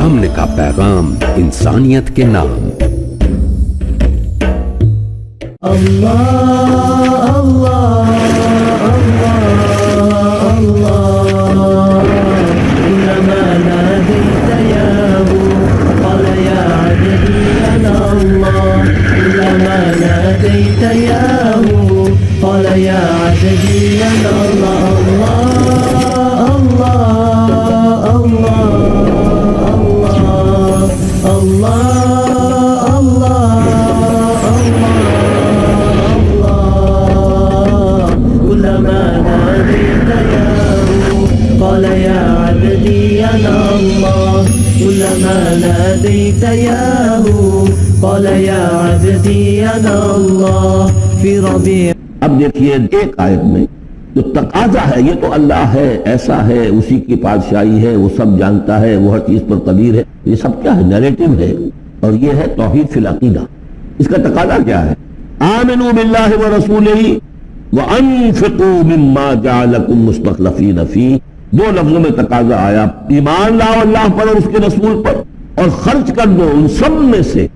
امن کا پیغام انسانیت کے نام۔ اللہ اللہ اللہ اللہ كلما ناديت ياه قال يا عبدي أنا الله كلما ناديت ياه قال يا عبدي أنا الله الله الله الله الله قال يا عبدي أنا الله كلما ناديت ياه قال يا عبدي أنا الله في ربيع۔ اب دیکھیے ایک آیت میں جو تقاضا ہے یہ تو اللہ ہے، ایسا ہے، اسی کی بادشاہی ہے، وہ سب جانتا ہے، وہ ہر چیز پر قدیر ہے، یہ سب کیا ہے؟ نیریٹو ہے، اور یہ ہے توحید فی العقیدہ۔ اس کا تقاضا کیا ہے؟ آمنوا باللہ ورسولہ وانفقوا مما جعلکم مستخلفین فیہ۔ دو لفظوں میں تقاضا آیا، ایمان لاؤ اللہ پر اور اس کے رسول پر، اور خرچ کر دو ان سب میں سے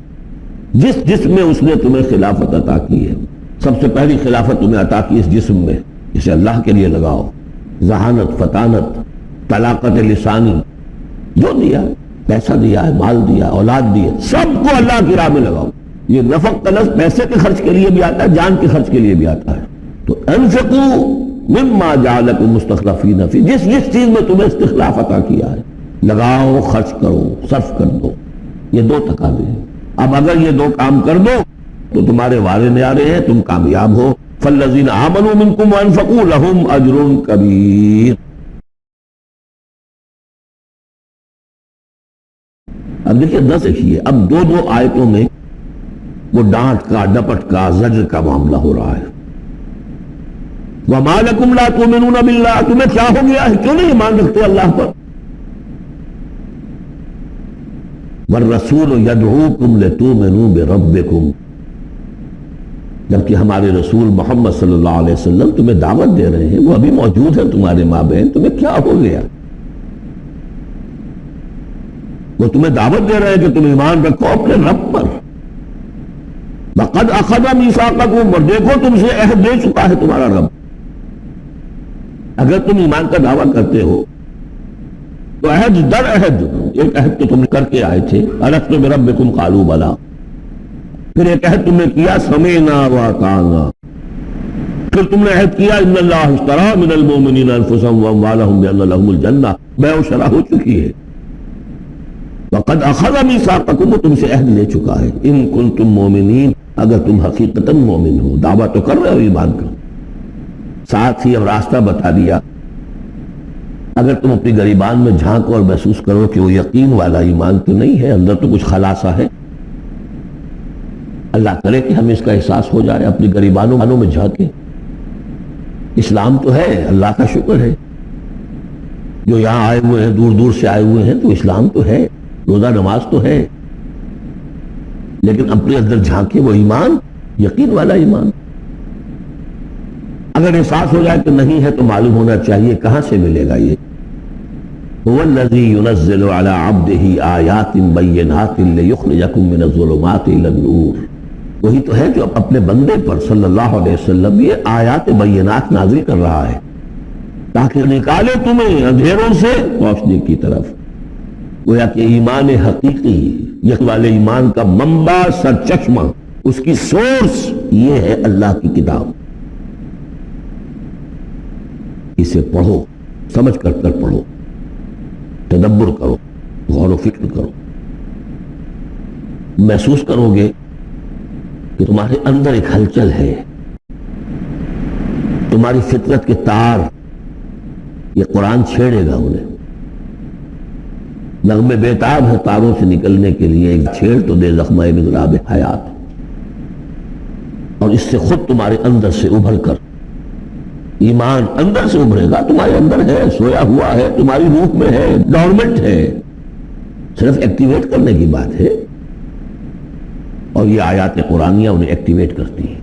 جس میں اس نے تمہیں خلافت عطا کی ہے۔ سب سے پہلی خلافت تمہیں عطا کی اس جسم میں، اسے اللہ کے لیے لگاؤ، ذہانت، فطانت، طلاقت لسانی، جو دیا ہے، پیسہ دیا ہے، مال دیا، اولاد دی ہے، سب کو اللہ کی راہ میں لگاؤ۔ یہ نفق کا لفظ پیسے کے خرچ کے لیے بھی آتا ہے، جان کے خرچ کے لیے بھی آتا ہے۔ تو انفقوا مما جعلکم مستخلفین فی، جس چیز میں تمہیں استخلاف عطا کیا ہے لگاؤ، خرچ کرو، صرف کر دو۔ یہ دو تقاضے ہیں۔ اب اگر یہ دو کام کر دو تو تمہارے وعدے نیارے ہیں، تم کامیاب ہو۔ فالذین آمنوا منکم وانفقوا لہم اجر کبیر۔ اب دیکھیے دیکھیے اب دو آیتوں میں وہ ڈانٹ کا، ڈپٹ کا، زجر کا معاملہ ہو رہا ہے۔ وَمَا لَكُمْ لَا تُؤْمِنُونَ بِاللَّهِ، تمہیں کیا ہو گیا ہے، کیوں نہیں ایمان رکھتے اللہ پر؟ وَالرَّسُولُ يَدْعُوكُمْ لِتُؤْمِنُوا بِرَبِّكُمْ، جبکہ ہمارے رسول محمد صلی اللہ علیہ وسلم تمہیں دعوت دے رہے ہیں، وہ ابھی موجود ہیں تمہارے مابین، تمہیں کیا ہو گیا؟ وہ تمہیں دعوت دے رہے ہیں کہ تم ایمان رکھو اپنے رب پر۔ لَقَدْ أَخَذَ مِيثَاقَكُمْ، اور دیکھو تم سے عہد دے چکا ہے تمہارا رب۔ اگر تم ایمان کا دعویٰ کرتے ہو تو عہد در عہد، ایک عہد تو تم کر کے آئے تھے، أَلَسْتُ بِرَبِّكُمْ قَالُوا بَلَىٰ، پھر ایک عہد تم نے کیا سَمِعْنَا وَأَطَعْنَا، پھر تم نے عہد کیا إِنَّ اللَّهَ اشْتَرَىٰ مِنَ الْمُؤْمِنِينَ أَنفُسَهُمْ وَأَمْوَالَهُمْ بِأَنَّ لَهُمُ الْجَنَّةَ، بیع و شرع ہو چکی ہے۔ وَقَدْ أَخَذَ مِيثَاقَكُمْ، وہ تم سے عہد لے چکا ہے، إِن كُنتُم مُؤْمِنِينَ، اگر تم حقیقتاً مومن ہو، دعویٰ تو کر رہے ہو ایمان کا۔ ساتھ ہی اب راستہ بتا دیا، اگر تم اپنی گریبان میں جھانکو اور محسوس کرو کہ وہ یقین والا ایمان تو نہیں ہے، اندر تو کچھ خلاصہ ہے، اللہ کرے کہ ہمیں اس کا احساس ہو جائے، اپنی گریبانوں میں جھانکیں۔ اسلام تو ہے، اللہ کا شکر ہے، جو یہاں آئے ہوئے ہیں، دور دور سے آئے ہوئے ہیں، تو اسلام تو ہے، روزہ نماز تو ہے، لیکن اپنے اندر جھانکے وہ ایمان، یقین والا ایمان۔ اگر احساس ہو جائے کہ نہیں ہے تو معلوم ہونا چاہیے کہاں سے ملے گا یہ۔ هو الذی ينزل على عبده آیات بینات لیخرجکم من الظلمات الى النور، وہی تو ہے جو اپنے بندے پر صلی اللہ علیہ وسلم یہ آیات بینات نازل کر رہا ہے تاکہ نکالے تمہیں اندھیروں سے روشنی کی طرف۔ گویا کہ ایمان حقیقی، یہ والے ایمان کا منبع، سرچشمہ، اس کی سورس یہ ہے اللہ کی کتاب۔ اسے پڑھو، سمجھ کر پڑھو، تدبر کرو، غور و فکر کرو، محسوس کرو گے کہ تمہارے اندر ایک ہلچل ہے، تمہاری فطرت کے تار، یہ قرآن چھیڑے گا انہیں۔ نغمے بیتاب ہے تاروں سے نکلنے کے لیے، ایک چھیڑ تو دے زخمہ مضراب حیات، اور اس سے خود تمہارے اندر سے ابھر کر ایمان اندر سے ابھرے گا۔ تمہارے اندر ہے، سویا ہوا ہے، تمہاری روح میں ہے، ڈورمنٹ ہے، صرف ایکٹیویٹ کرنے کی بات ہے، اور یہ آیات قرآنیہ انہیں ایکٹیویٹ کرتی ہیں۔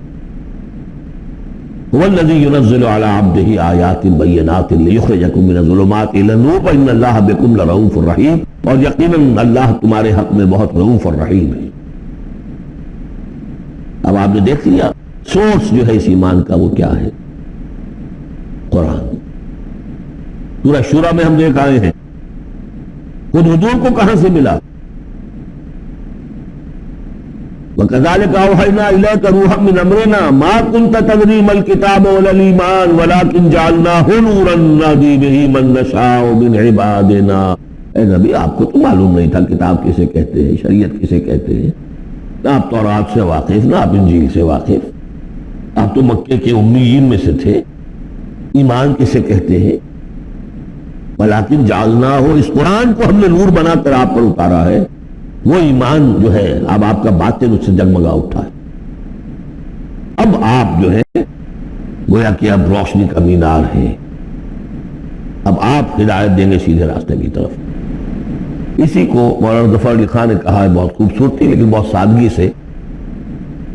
هو الذي ينزل على عبده آیات بینات لیخرجکم من الظلمات الی النور وان اللہ بکم لرؤوف رحیم، اور یقیناً اللہ تمہارے حق میں بہت رؤوف اور رحیم ہے۔ اب آپ نے دیکھ لیا سورس جو ہے اس ایمان کا وہ کیا ہے؟ قرآن۔ سورہ شورى میں ہم دیکھ آئے ہیں خود حضور کو کہاں سے ملا؟ وَكَذَلِكَ أَوْحَيْنَا إِلَيْكَ رُوحًا مِّنْ أَمْرِنَا مَا كُنْتَ تَدْرِي مَا الْكِتَابُ وَلَا الْإِيمَانُ وَلَكِنْ جَعَلْنَاهُ نُورًا نَّهْدِي بِهِ مَن نَّشَاءُ مِنْ عِبَادِنَا۔ اے نبی آپ کو تو معلوم نہیں تھا کتاب کسے کہتے ہیں، شریعت کسے کہتے ہیں، نہ آپ تورات سے واقف، نہ آپ انجیل سے واقف، آپ تو مکے کے امیین میں سے تھے۔ ایمان کسے کہتے ہیں؟ وَلَكِنْ جَعَلْنَاهُ، اس قرآن کو ہم نے نور بنا کر آپ پر اتارا ہے۔ وہ ایمان جو ہے اب آپ کا باطن اس سے جگمگا اٹھا ہے۔ اب آپ جو ہے گویا کہ اب روشنی کا مینار ہے، اب آپ ہدایت دیں گے سیدھے راستے کی طرف۔ اسی کو مولانا ظفر علی خان نے کہا ہے بہت خوبصورتی لیکن بہت سادگی سے،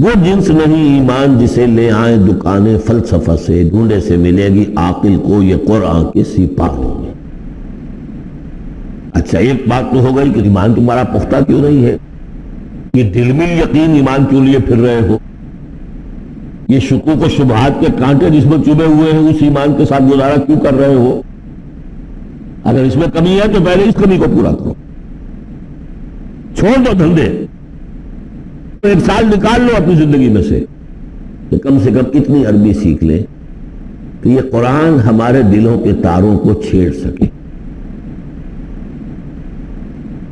وہ جنس نہیں ایمان جسے لے آئیں دکانیں فلسفہ سے، ڈھونڈے سے ملے گی عاقل کو یہ قرآن کے سپاہوں میں۔ اچھا ایک بات تو ہو گئی کہ ایمان تمہارا پختہ کیوں نہیں ہے؟ یہ دل میں یقین ایمان کیوں لیے پھر رہے ہو؟ یہ شکوک و شبہات کے کانٹے جس میں چبھے ہوئے ہیں اس ایمان کے ساتھ گزارا کیوں کر رہے ہو؟ اگر اس میں کمی ہے تو پہلے اس کمی کو پورا کرو، چھوڑ دو دھندے، ایک سال نکال لو اپنی زندگی میں سے کہ کم اتنی عربی سیکھ لے کہ یہ قرآن ہمارے دلوں کے تاروں کو چھیڑ سکے۔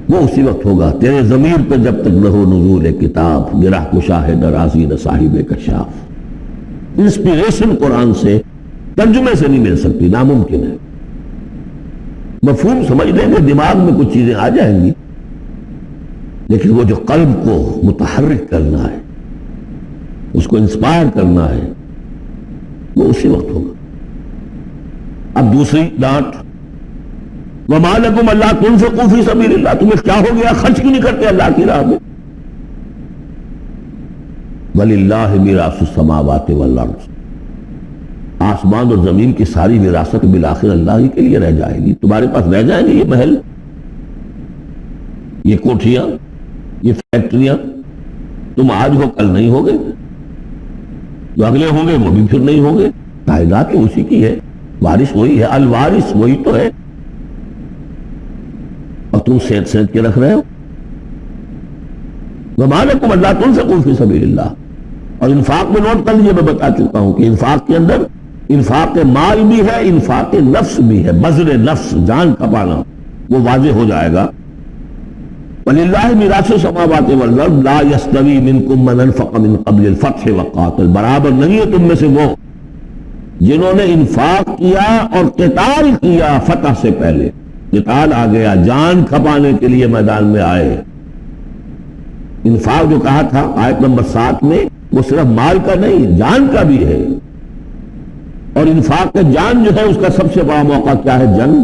وہ اسی وقت ہوگا تیرے ضمیر پہ جب تک نہ ہو نزول کتاب، گرہ مشاہد رازی نہ صاحب کشاف۔ انسپیریشن قرآن سے ترجمے سے نہیں مل سکتی، ناممکن ہے۔ مفہوم سمجھ لیں گے، دماغ میں کچھ چیزیں آ جائیں گی، لیکن وہ جو قلب کو متحرک کرنا ہے، اس کو انسپائر کرنا ہے، وہ اسی وقت ہوگا۔ اب دوسری ڈانٹ، وَمَا لَكُمْ أَلَّا تُنْفِقُوا فِي سَبِيلِ اللَّهِ، تمہیں کیا ہو گیا خرچ کیوں نہیں کرتے اللہ کی راہ میں؟ وَلِلَّهِ مِيرَاثُ السَّمَاوَاتِ وَالْأَرْضِ، آسمان اور زمین کی ساری وراثت بالآخر اللہ ہی کے لیے رہ جائے گی۔ تمہارے پاس رہ جائیں گے یہ محل، یہ کوٹھیاں، یہ فیکٹریاں، تم آج ہو کل نہیں ہوگے، جو اگلے ہوں گے وہ بھی پھر نہیں ہوں گے۔ کائنات تو اسی کی ہے، وارث وہی ہے، الوارث وہی تو ہے، اور تم سینچ کے رکھ رہے ہو۔ وَمَا لَكُمْ أَلَّا تُنْفِقُوا فِي سَبِيلِ اللَّهِ، اور انفاق میں نوٹ کر لیجیے، میں بتا چکا ہوں کہ انفاق کے اندر انفاق مال بھی ہے، انفاق نفس بھی ہے، بذل نفس، جان کھپانا، وہ واضح ہو جائے گا۔ وَلِلَّهِ مِيرَاثُ السَّمَاوَاتِ وَالْأَرْضِ لَا يَسْتَوِي مِنْكُم مَّنْ أَنفَقَ مِنْ قَبْلِ الْفَتْحِ وَقَاتَلَ، برابر نہیں ہے تم میں سے وہ جنہوں نے انفاق کیا اور قتال کیا فتح سے پہلے۔ قتال آ گیا، جان کھپانے کے لیے میدان میں آئے۔ انفاق جو کہا تھا آیت نمبر 7 میں، وہ صرف مال کا نہیں، جان کا بھی ہے، اور انفاق کا جان جو ہے اس کا سب سے بڑا موقع کیا ہے؟ جنگ،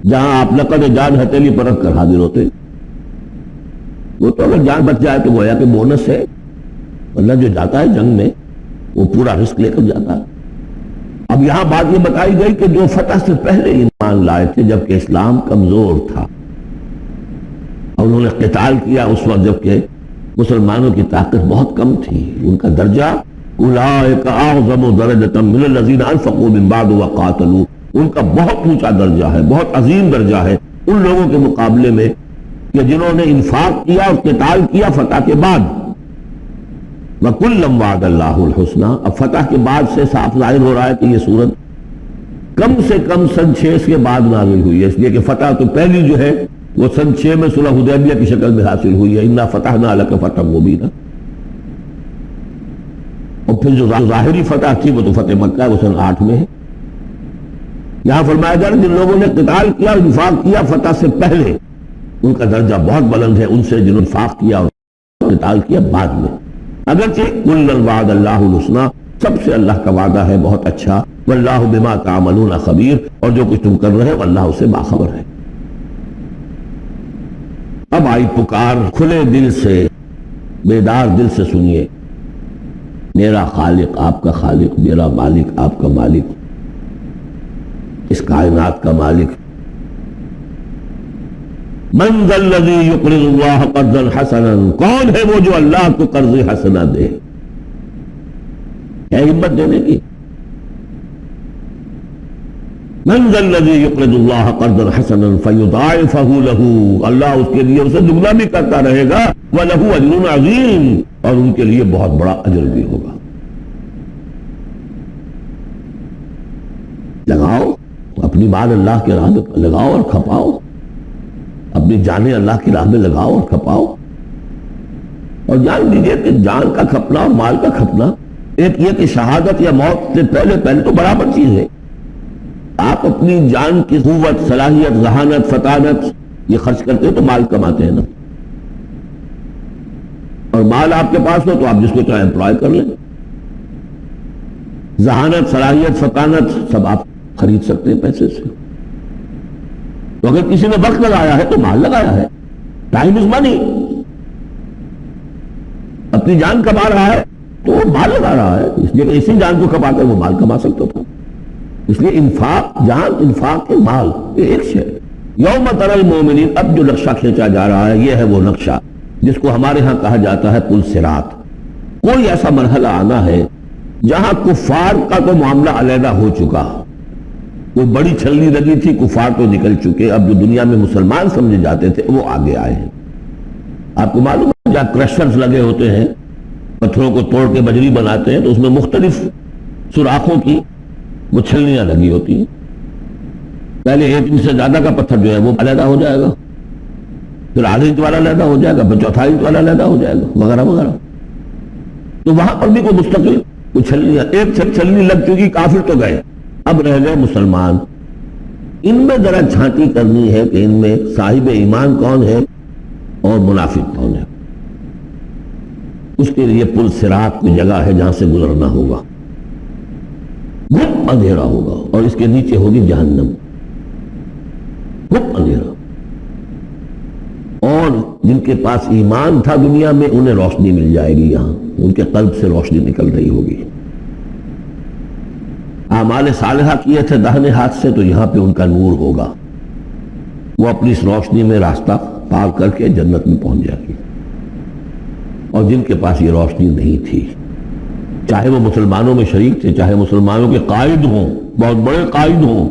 جہاں آپ لقد جان ہتھیلی پر رکھ کر حاضر ہوتے۔ وہ تو اگر جان بچ جائے تو گویا کہ بونس ہے، ورنہ جو جاتا ہے جنگ میں وہ پورا رسک لے کر جاتا ہے۔ اب یہاں بات یہ بتائی گئی کہ جو فتح سے پہلے ایمان لائے تھے جبکہ اسلام کمزور تھا، اور انہوں نے قتال کیا اس وقت جبکہ مسلمانوں کی طاقت بہت کم تھی، ان کا درجہ اولئک اعظم درجۃ من الذین انفقوا من بعد وقاتلوا، ان کا بہت اونچا درجہ ہے، بہت عظیم درجہ ہے ان لوگوں کے مقابلے میں کہ جنہوں نے انفاق کیا اور قتال کیا فتح کے بعد۔ وَكُلًّا وَعَدَ اللَّهُ الْحُسْنَى، اب فتح کے بعد سے صاف ظاہر ہو رہا ہے کہ یہ سورت کم سے کم سن 6 کے بعد نازل ہوئی ہے، اس لیے کہ فتح تو پہلی جو ہے وہ سن 6 میں صلح حدیبیہ کی شکل میں حاصل ہوئی ہے، اِنَّا فَتَحْنَا لَكَ فَتْحًا مُبِينًا، اور پھر جو ظاہری فتح تھی وہ تو فتح مکہ ہے، وہ سن 8 میں ہے۔ یہاں فرمایا جا رہا ہے جن لوگوں نے قتال کیا اور انفاق کیا فتح سے پہلے، ان کا درجہ بہت بلند ہے ان سے جنہوں نے انفاق کیا اور قتال کیا بعد میں۔ اگرچہ کُلًّا وَعَدَ اللَّهُ الْحُسْنَى، سب سے اللہ کا وعدہ ہے بہت اچھا، وَاللَّهُ بِمَا تَعْمَلُونَ خَبِيرٌ، اور جو کچھ تم کر رہے ہو اللہ اسے باخبر ہے۔ اب آئی پکار، کھلے دل سے، بیدار دل سے سنیے، میرا خالق آپ کا خالق، میرا مالک آپ کا مالک، اس کائنات کا مالک. من ذا الذی یقرض اللہ قرضا حسنا، کون ہے وہ جو اللہ کو قرض حسنا دے؟ ہے ہمت دینے کی. من ذا الذی یقرض اللہ قرضا حسنا فیضاعفہ لہ، اللہ اس کے لیے اسے دگنا بھی کرتا رہے گا. وَلَهُ أَجْرٌ عَظِيمٌ، اور ان کے لیے بہت بڑا اجر بھی ہوگا. لگاؤ اپنی مال اللہ کے راہ میں لگاؤ اور کھپاؤ، اپنی جانیں اللہ کی راہ میں لگاؤ اور کھپاؤ. اور جان لیجیے کہ جان کا کھپنا اور مال کا کھپنا ایک یہ کہ شہادت یا موت سے پہلے تو برابر چیز ہے. آپ اپنی جان کی قوت، صلاحیت، ذہانت، فطانت یہ خرچ کرتے ہیں تو مال کماتے ہیں نا. اور مال آپ کے پاس ہو تو آپ جس کو چاہے امپلائے کر لیں. ذہانت، صلاحیت، فطانت سب آپ خرید سکتے ہیں پیسے سے. تو اگر کسی نے وقت لگایا ہے تو مال لگایا ہے. ٹائم از منی. اپنی جان کما رہا ہے تو وہ مال لگا رہا ہے، اس لیے کہ اسی جان کو کما کر وہ مال کما سکتا تھا. اس لیے انفاق جان، انفاق کے مال یہ ایک شے. یوم تری المؤمنین، اب جو نقشہ کھینچا جا رہا ہے یہ ہے وہ نقشہ جس کو ہمارے ہاں کہا جاتا ہے پل صراط. کوئی ایسا مرحلہ آنا ہے جہاں کفار کا تو معاملہ علیحدہ ہو چکا. کوئی بڑی چھلنی لگی تھی، کفار تو نکل چکے. اب جو دنیا میں مسلمان سمجھے جاتے تھے وہ آگے آئے ہیں. آپ کو معلوم ہے جہاں کرشرز لگے ہوتے ہیں، پتھروں کو توڑ کے بجری بناتے ہیں، تو اس میں مختلف سوراخوں کی وہ چھلنیاں لگی ہوتی ہیں. پہلے 1 انچ سے زیادہ کا پتھر جو ہے وہ علیحدہ ہو جائے گا، پھر ½ انچ والا علیحدہ ہو جائے گا، پھر 1/4 انچ والا علیحدہ ہو جائے گا، وغیرہ وغیرہ. تو وہاں پر بھی کوئی مستقل کوئی چھلنیاں، ایک چھلنی لگ چکی، کافر تو گئے، اب رہ گئے مسلمان. ان میں ذرا جھانٹی کرنی ہے کہ ان میں صاحب ایمان کون ہے اور منافق کون ہے. اس کے لیے پل صراط کی جگہ ہے جہاں سے گزرنا ہوگا. گھپ اندھیرا ہوگا اور اس کے نیچے ہوگی جہنم. گھپ اندھیرا. اور جن کے پاس ایمان تھا دنیا میں انہیں روشنی مل جائے گی. یہاں ان کے قلب سے روشنی نکل رہی ہوگی. اعمال صالحہ کیے تھے داہنے ہاتھ سے تو یہاں پہ ان کا نور ہوگا. وہ اپنی اس روشنی میں راستہ پار کر کے جنت میں پہنچ جائے گی. اور جن کے پاس یہ روشنی نہیں تھی، چاہے وہ مسلمانوں میں شریک تھے، چاہے مسلمانوں کے قائد ہوں، بہت بڑے قائد ہوں،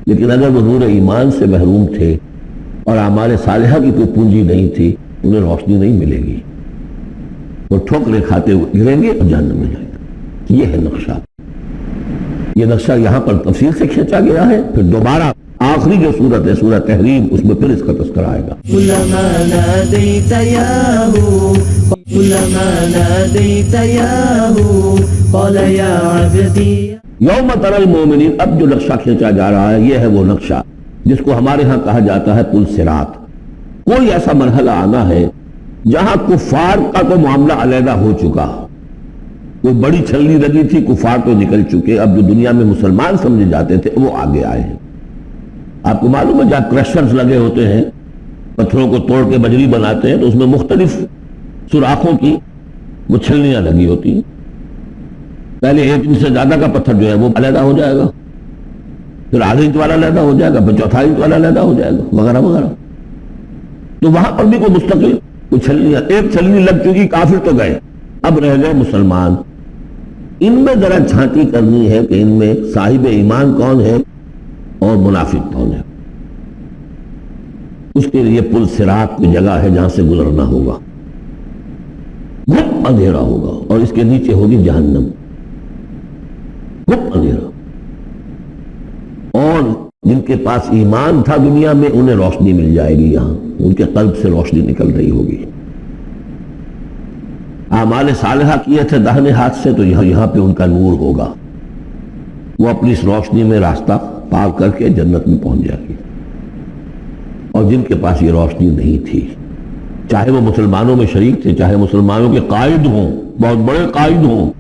لیکن اگر وہ نور ایمان سے محروم تھے اور اعمال صالحہ کی کوئی پونجی نہیں تھی، انہیں روشنی نہیں ملے گی. وہ ٹھوکریں کھاتے ہوئے گریں گے اور جہنم میں جائیں گے. یہ ہے نقشہ. یہ نقشہ یہاں پر تفصیل سے کھینچا گیا ہے. پھر دوبارہ آخری جو سورت ہے سورہ تحریم، اس میں پھر اس کا تذکرہ آئے گا. كلما ناديت ياه كلما ناديت ياه قال يا عبدي. یوم تری المؤمنین، اب جو نقشہ کھینچا جا رہا ہے یہ ہے وہ نقشہ جس کو ہمارے ہاں کہا جاتا ہے پل صراط. کوئی ایسا مرحلہ آنا ہے جہاں کفار کا تو معاملہ علیحدہ ہو چکا. کوئی بڑی چھلنی لگی تھی، کفار تو نکل چکے. اب جو دنیا میں مسلمان سمجھے جاتے تھے وہ آگے آئے ہیں. آپ کو معلوم ہے جہاں کرشرز لگے ہوتے ہیں، پتھروں کو توڑ کے بجری بناتے ہیں، تو اس میں مختلف سوراخوں کی وہ چھلنیاں لگی ہوتی ہیں. پہلے 1 انچ سے زیادہ کا پتھر جو ہے وہ علیحدہ ہو جائے گا، پھر ½ انچ والا علیحدہ ہو جائے گا، پھر 1/4 انچ والا علیحدہ ہو جائے گا، وغیرہ وغیرہ. تو وہاں پر بھی کوئی مستقل کوئی چھلنیاں، ایک چھلنی لگ چکی، کافر تو گئے، اب رہ گئے مسلمان. ان میں ذرا جھانٹی کرنی ہے کہ ان میں صاحب ایمان کون ہے اور منافق کون ہے. اس کے لیے پل صراط کی جگہ ہے جہاں سے گزرنا ہوگا. گھپ اندھیرا ہوگا اور اس کے نیچے ہوگی جہنم. گھپ اندھیرا. اور جن کے پاس ایمان تھا دنیا میں انہیں روشنی مل جائے گی. یہاں ان کے قلب سے روشنی نکل رہی ہوگی. اعمال صالحہ کیے تھے داہنے ہاتھ سے تو یہاں پہ ان کا نور ہوگا. وہ اپنی اس روشنی میں راستہ پار کر کے جنت میں پہنچ جائے گی. اور جن کے پاس یہ روشنی نہیں تھی، چاہے وہ مسلمانوں میں شریک تھے، چاہے مسلمانوں کے قائد ہوں، بہت بڑے قائد ہوں،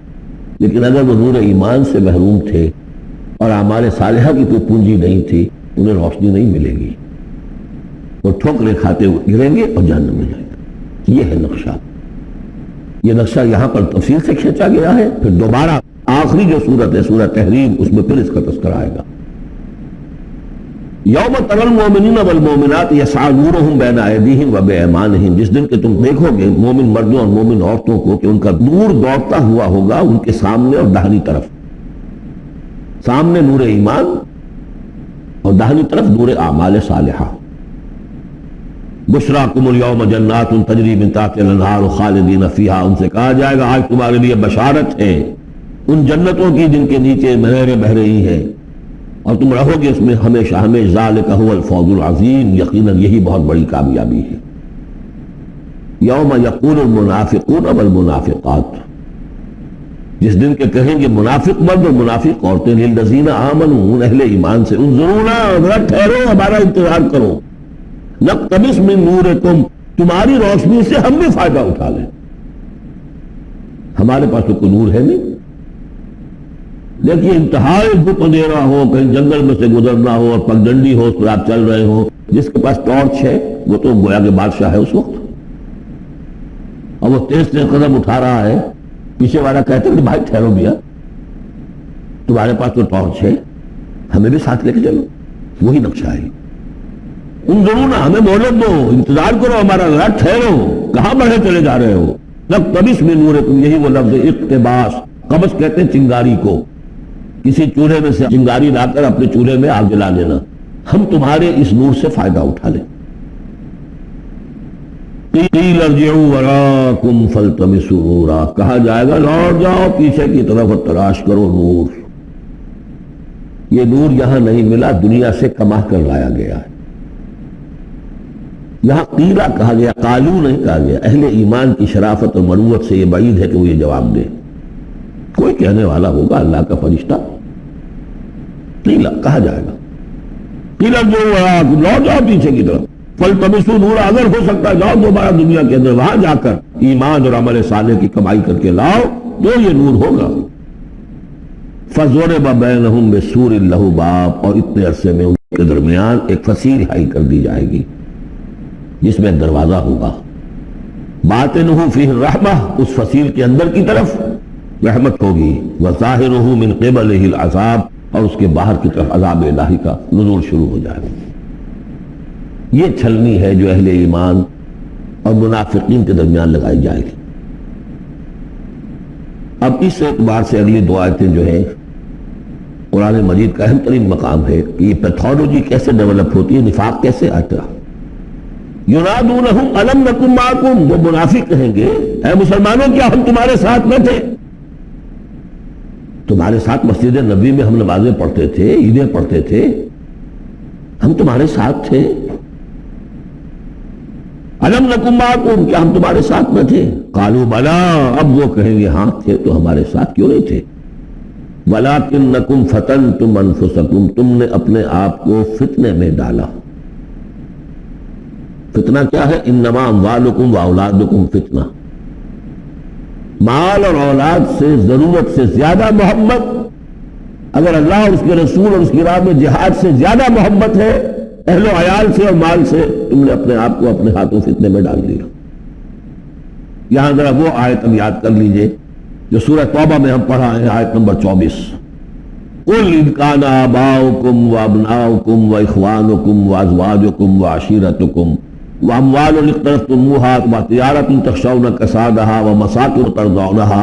لیکن اگر وہ نور ایمان سے محروم تھے اور اعمال صالحہ کی کوئی پونجی نہیں تھی، انہیں روشنی نہیں ملے گی. وہ ٹھوکریں کھاتے ہوئے گریں گے اور جہنم میں جائیں گے. یہ ہے نقشہ. یہ نقشہ یہاں پر تفصیل سے کھینچا گیا ہے، پھر دوبارہ آخری جو سورت ہے سورہ تحریم، اس میں پھر اس کا تذکرہ آئے گا۔ یوم تری المؤمنین والمؤمنات یسعی نورہم بین ایدیہم وبایمانہم، جس دن کہ تم دیکھو گے مومن مردوں اور مومن عورتوں کو کہ ان کا نور دوڑتا ہوا ہوگا ان کے سامنے اور داہنی طرف، سامنے نور ایمان اور داہنی طرف نور اعمال صالحہ۔ بشراکم اليوم جنات تجری من تحتها الانہار خالدین فیہا، ان سے کہا جائے گا آج تمہارے لیے بشارت ہے ان جنتوں کی جن کے نیچے نہریں بہہ رہی ہیں اور تم رہو گے اس میں ہمیشہ ہمیشہ، ذالک هو الفوز العظیم، یقیناً یہی بہت بڑی کامیابی ہے۔ یوم یقول المنافقون والمنافقات، جس دن کے کہیں گے منافق مرد اور منافق عورتیں، للذین آمنوا، اہل ایمان سے، انظرونا، ذرا ٹھہرو، ہمارا انتظار کرو، نقتبس من نورکم، تمہاری روشنی سے ہم بھی فائدہ اٹھا لیں، ہمارے پاس تو کوئی نور ہے نہیں۔ دیکھیے انتہائی دکھ اندھیرا ہو، کہیں جنگل میں سے گزرنا ہو اور پگڈنڈی ہو، اس پر آپ چل رہے ہو، جس کے پاس ٹارچ ہے وہ تو گویا کہ بادشاہ ہے اس وقت، اور وہ تیز سے قدم اٹھا رہا ہے، پیچھے والا کہتا ہے کہ بھائی ٹھہرو بھیا، تمہارے پاس تو ٹارچ ہے، ہمیں بھی ساتھ لے کے چلو، وہی نقشہ ہے۔ انظرونا، ہمیں مہلت دو، انتظار کرو ہمارا، ذرا ٹھہرو، کہاں بڑھے چلے جا رہے ہو؟ نقتبس من نورکم، یہی وہ لفظ اقتباس، قبض کہتے ہیں چنگاری کو، کسی چولہے میں سے چنگاری لا کر اپنے چولہے میں آگ جلا لینا، ہم تمہارے اس نور سے فائدہ اٹھا لیں۔ قیل ارجعوا وراءکم فالتمسوا نورا، کہا جائے گا لوٹ جاؤ پیچھے کی طرف اور تلاش کرو نور، یہ نور یہاں نہیں ملا، دنیا سے کما کر لایا گیا ہے۔ یہاں قیلا کہا گیا، قالو نہیں کہا گیا۔ اہل ایمان کی شرافت اور مروت سے یہ بعید ہے کہ وہ یہ جواب دے، کوئی کہنے والا ہوگا اللہ کا فرشتہ، قیلا کہا جائے گا، قیلا جو لوٹ جاؤ پیچھے کی طرف، فالتمسوا نورا، اگر ہو سکتا ہے جاؤ دوبارہ دنیا کے اندر، وہاں جا کر ایمان اور عمل صالح کی کمائی کر کے لاؤ تو یہ نور ہوگا۔ فضرب بینہم بسور لہ باب، اور اتنے عرصے میں ان کے درمیان ایک فصیل حائل کر دی جائے گی جس میں دروازہ ہوگا، باطنہ فیہ الرحمہ، اس فصیل کے اندر کی طرف رحمت ہوگی، وظاہرہ من قبلہ العذاب، اور اس کے باہر کی طرف عذاب الہی کا نزول شروع ہو جائے گا۔ یہ چھلنی ہے جو اہل ایمان اور منافقین کے درمیان لگائی جائے گی۔ اب اس اعتبار سے اگلی دو آیتیں جو ہیں قرآن مجید کا اہم ترین مقام ہے کہ یہ پیتھولوجی کیسے ڈیولپ ہوتی ہے، نفاق کیسے آتا ہے۔ ینادونہم الم نکن معکم، وہ منافق کہیں گے اے مسلمانوں کیا ہم تمہارے ساتھ نہ تھے؟ تمہارے ساتھ مسجد نبی میں ہم نمازیں پڑھتے تھے، عیدیں پڑھتے تھے، ہم تمہارے ساتھ تھے۔ الم نکن معکم، کیا ہم تمہارے ساتھ نہ تھے؟ قالوا بلا، اب وہ کہیں گے ہاں تھے تو ہمارے ساتھ کیوں نہیں تھے؟ ولکنکم فتنتم انفسکم، تم نے اپنے آپ کو فتنے میں ڈالا۔ فتنہ کیا ہے؟ انما اموالکم واولادکم فتنہ، مال اور اولاد سے ضرورت سے زیادہ محبت، اگر اللہ اور اس کے رسول اور اس کی راہ میں جہاد سے زیادہ محبت ہے اہل و عیال سے اور مال سے، تم نے اپنے آپ کو اپنے ہاتھوں فتنے میں ڈال دیا۔ یہاں ذرا وہ آیت اب یاد کر لیجئے جو سورہ توبہ میں ہم پڑھا ہے، آیت نمبر 24، قل ان کان آباؤکم وابناؤکم واخوانکم وازواجکم وعشیرتکم واموال اقترفتموها وتجارۃ تخشون کسادها ومساکن ترضونها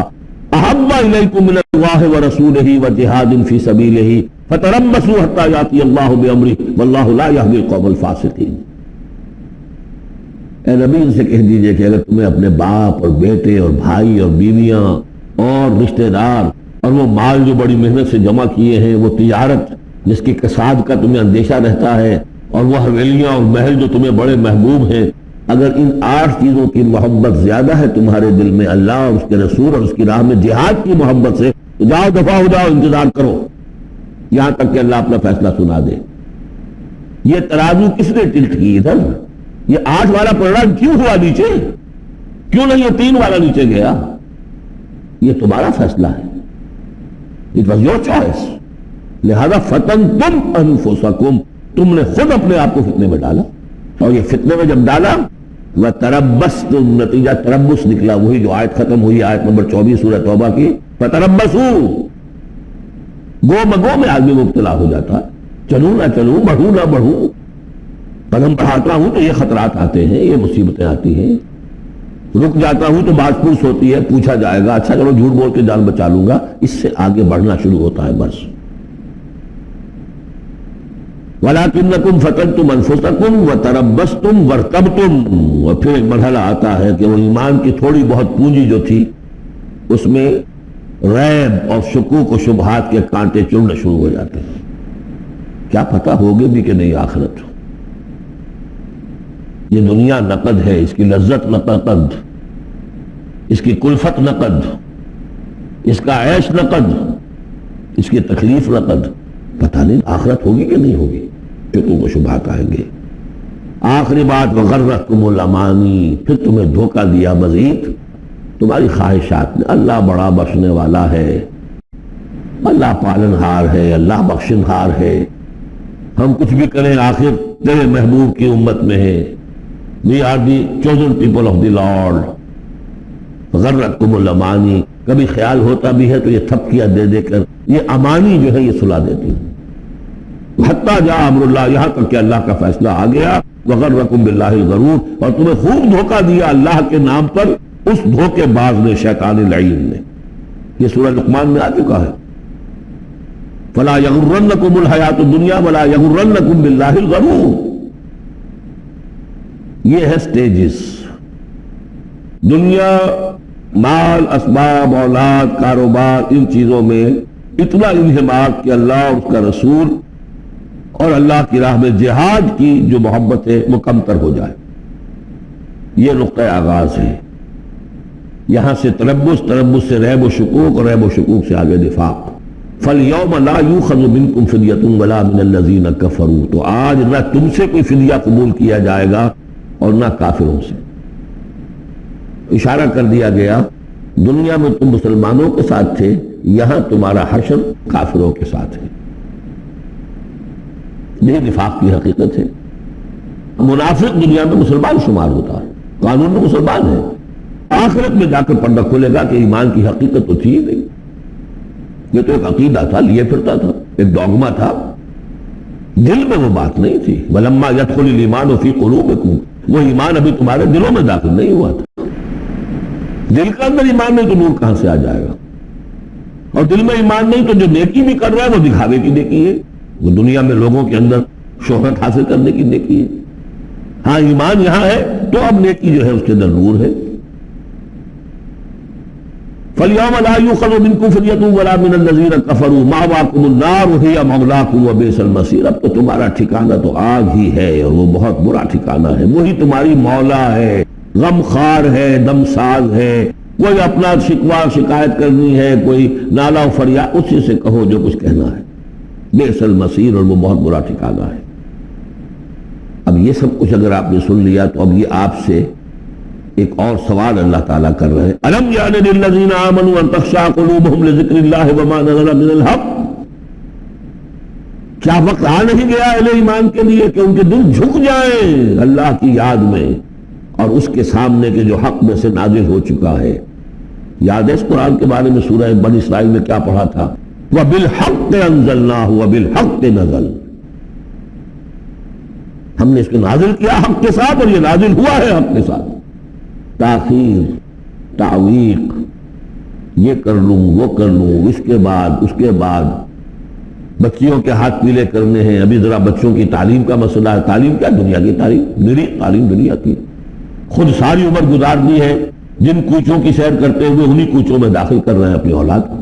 احب الیکم من اللہ ورسولہ وجہاد فی سبیلہ فتربصوا حتی یاتی اللہ بامرہ واللہ لا یہدی القوم الفاسقین۔ اے نبی ان سے کہہ دیجئے کہ اگر تمہیں اپنے باپ اور بیٹے اور بھائی اور بیویاں اور رشتہ دار اور وہ مال جو بڑی محنت سے جمع کیے ہیں، وہ تجارت جس کی کساد کا تمہیں اندیشہ رہتا ہے، اور وہ حویلیاں اور محل جو تمہیں بڑے محبوب ہیں، اگر ان 8 چیزوں کی محبت زیادہ ہے تمہارے دل میں اللہ اور اس کے رسول اور اس کی راہ میں جہاد کی محبت سے، تو جاؤ دفع ہو جاؤ، انتظار کرو یہاں تک کہ اللہ اپنا فیصلہ سنا دے۔ یہ ترازو کس نے ٹلٹ کی ادھر؟ یہ 8 والا پلڑا کیوں ہوا نیچے؟ کیوں نہیں یہ 3 والا نیچے گیا؟ یہ تمہارا فیصلہ ہے، اٹ واز یور چوائس، لہذا فتنتم انفسکم، تم نے خود اپنے آپ کو فتنے میں ڈالا، اور یہ فتنے میں جب ڈالا وَتَرَبَّصْتُمْ نتیجہ تربص نکلا، وہی جو آیت ختم ہوئی آیت نمبر 24 سورہ توبہ کی، فَتَرَبَّصُوا، گو مگو میں آدمی مبتلا ہو جاتا ہے، چلوں نہ چلوں، بڑھوں نہ بڑھوں، قدم بڑھاتا ہوں تو یہ خطرات آتے ہیں، یہ مصیبتیں آتی ہیں، رک جاتا ہوں تو بات پوچھ ہوتی ہے، پوچھا جائے گا، اچھا چلو جھوٹ بول کے جان بچا لوں گا، اس سے آگے بڑھنا شروع ہوتا ہے بس۔ وَلَكِنَّكُمْ فَتَنْتُمْ أَنفُسَكُمْ وَتَرَبَّصْتُمْ وَارْتَبْتُمْ، اور پھر ایک مرحلہ آتا ہے کہ وہ ایمان کی تھوڑی بہت پونجی جو تھی اس میں ریب اور شکوک و شبہات کے کانٹے چڑھنا شروع ہو جاتے ہیں، کیا پتہ ہوگی بھی کہ نہیں آخرت، یہ دنیا نقد ہے، اس کی لذت نقد، اس کی کلفت نقد، اس کا عیش نقد، اس کی تکلیف نقد، پتہ نہیں آخرت ہوگی کہ نہیں ہوگی، شکوک و شبہات آئیں گے۔ آخری بات وغرتکم الامانی، پھر تمہیں دھوکہ دیا مزید تمہاری خواہشات نے۔ اللہ بڑا بخشنے والا ہے، اللہ پالنہار ہے، اللہ بخشنہار ہے، ہم کچھ بھی کریں آخر تیرے محبوب کی امت میں ہے، We are the chosen people of the Lord۔ غرتکم الامانی، کبھی خیال ہوتا بھی ہے تو یہ تھپکیاں دے دے کر یہ امانی جو ہے یہ سلا دیتی ہے، حتیٰ جاء امر اللہ، یہاں تک کہ اللہ کا فیصلہ آ گیا، وغرکم باللہ الغرور، اور تمہیں خوب دھوکہ دیا اللہ کے نام پر اس دھوکے باز نے، شیطان لعین نے۔ یہ سورہ لقمان میں آ چکا ہے، فلا یغرنکم الحیات الدنیا ولا یغرنکم باللہ الغرور۔ یہ ہے سٹیجز، دنیا، مال، اسباب، اولاد، کاروبار، ان چیزوں میں اتنا انہماک کہ اللہ اور اس کا رسول اور اللہ کی راہ میں جہاد کی جو محبت ہے وہ کمتر ہو جائے، یہ نقطہ آغاز ہے۔ یہاں سے تربص، تربص سے ریب و شکوک، اور ریب و شکوک سے آگے نفاق۔ فَالْيَوْمَ لَا يُؤْخَذُ مِنْكُمْ فِدْيَةٌ وَلَا مِنَ الَّذِينَ كَفَرُوا، تو آج نہ تم سے کوئی فدیہ قبول کیا جائے گا اور نہ کافروں سے۔ اشارہ کر دیا گیا دنیا میں تم مسلمانوں کے ساتھ تھے، یہاں تمہارا حشر کافروں کے ساتھ ہے، یہ نفاق کی حقیقت ہے۔ منافق دنیا میں مسلمان شمار ہوتا ہے، قانون میں مسلمان ہے، آخرت میں جا کر پردہ کھولے گا کہ ایمان کی حقیقت تو تھی ہی نہیں، یہ تو ایک عقیدہ تھا، لیے پھرتا تھا، ایک ڈوگما تھا، دل میں وہ بات نہیں تھی۔ وَلَمَّا يَدْخُلِ الْإِيمَانُ فِي قُلُوبِكُمْ، وہ ایمان ابھی تمہارے دلوں میں داخل نہیں ہوا تھا، دل کے اندر ایمان نہیں تو نور کہاں سے آ جائے گا، اور دل میں ایمان نہیں تو جو نیکی بھی کر رہا ہے وہ دکھاوے کی نیکی ہے، وہ دنیا میں لوگوں کے اندر شہرت حاصل کرنے کی نیکی ہے۔ ہاں ایمان یہاں ہے تو اب نیکی جو ہے اس کے اندر نور ہے۔ فَالْيَوْمَ لَا يُؤْخَذُ مِنْكُمْ فِدْيَةٌ وَلَا مِنَ الَّذِينَ كَفَرُوا مَأْوَاكُمُ النَّارُ هِيَ مَوْلَاكُمْ وَبِئْسَ الْمَصِيرُ، اب تو تمہارا ٹھکانہ تو آگ ہی ہے اور وہ بہت برا ٹھکانہ ہے، وہی تمہاری مولا ہے، غم خار ہے، دم ساز ہے، کوئی اپنا شکوہ شکایت کرنی ہے، کوئی نالا و فریاد، اسی سے کہو جو کچھ کہنا ہے، بئس المصیر، اور وہ بہت برا ٹھکانہ ہے۔ اب یہ سب کچھ اگر آپ نے سن لیا تو اب یہ آپ سے ایک اور سوال اللہ تعالیٰ کر رہے ہیں، أَلَمْ يَعْنِ لِلَّذِينَ آمَنُوا أَن تَخْشَعَ قُلُوبُهُمْ لِذِكْرِ اللَّهِ وَمَا نَزَلَ مِنَ الْحَقِّ، کیا وقت آ نہیں گیا اہل ایمان کے لیے کہ ان کے دل جھک جائیں اللہ کی یاد میں اور اس کے سامنے کے جو حق میں سے نازل ہو چکا ہے۔ یاد ہے اس قرآن کے بارے میں سورہ بنی اسرائیل میں کیا پڑھا تھا؟ وَبِالْحَقِّ أَنزَلْنَاهُ وَبِالْحَقِّ نَزَلَ، ہم نے اس کو نازل کیا حق کے ساتھ اور یہ نازل ہوا ہے حق کے ساتھ۔ تاخیر، تعویق، یہ کر لوں وہ کر لوں، اس کے بعد بچیوں کے ہاتھ پیلے کرنے ہیں، ابھی ذرا بچوں کی تعلیم کا مسئلہ ہے، تعلیم کیا دنیا کی تعلیم، میری تعلیم دنیا کی، خود ساری عمر گزار دی ہے جن کوچوں کی سیر کرتے ہوئے انہی کوچوں میں داخل کر رہے ہیں اپنی اولاد کو،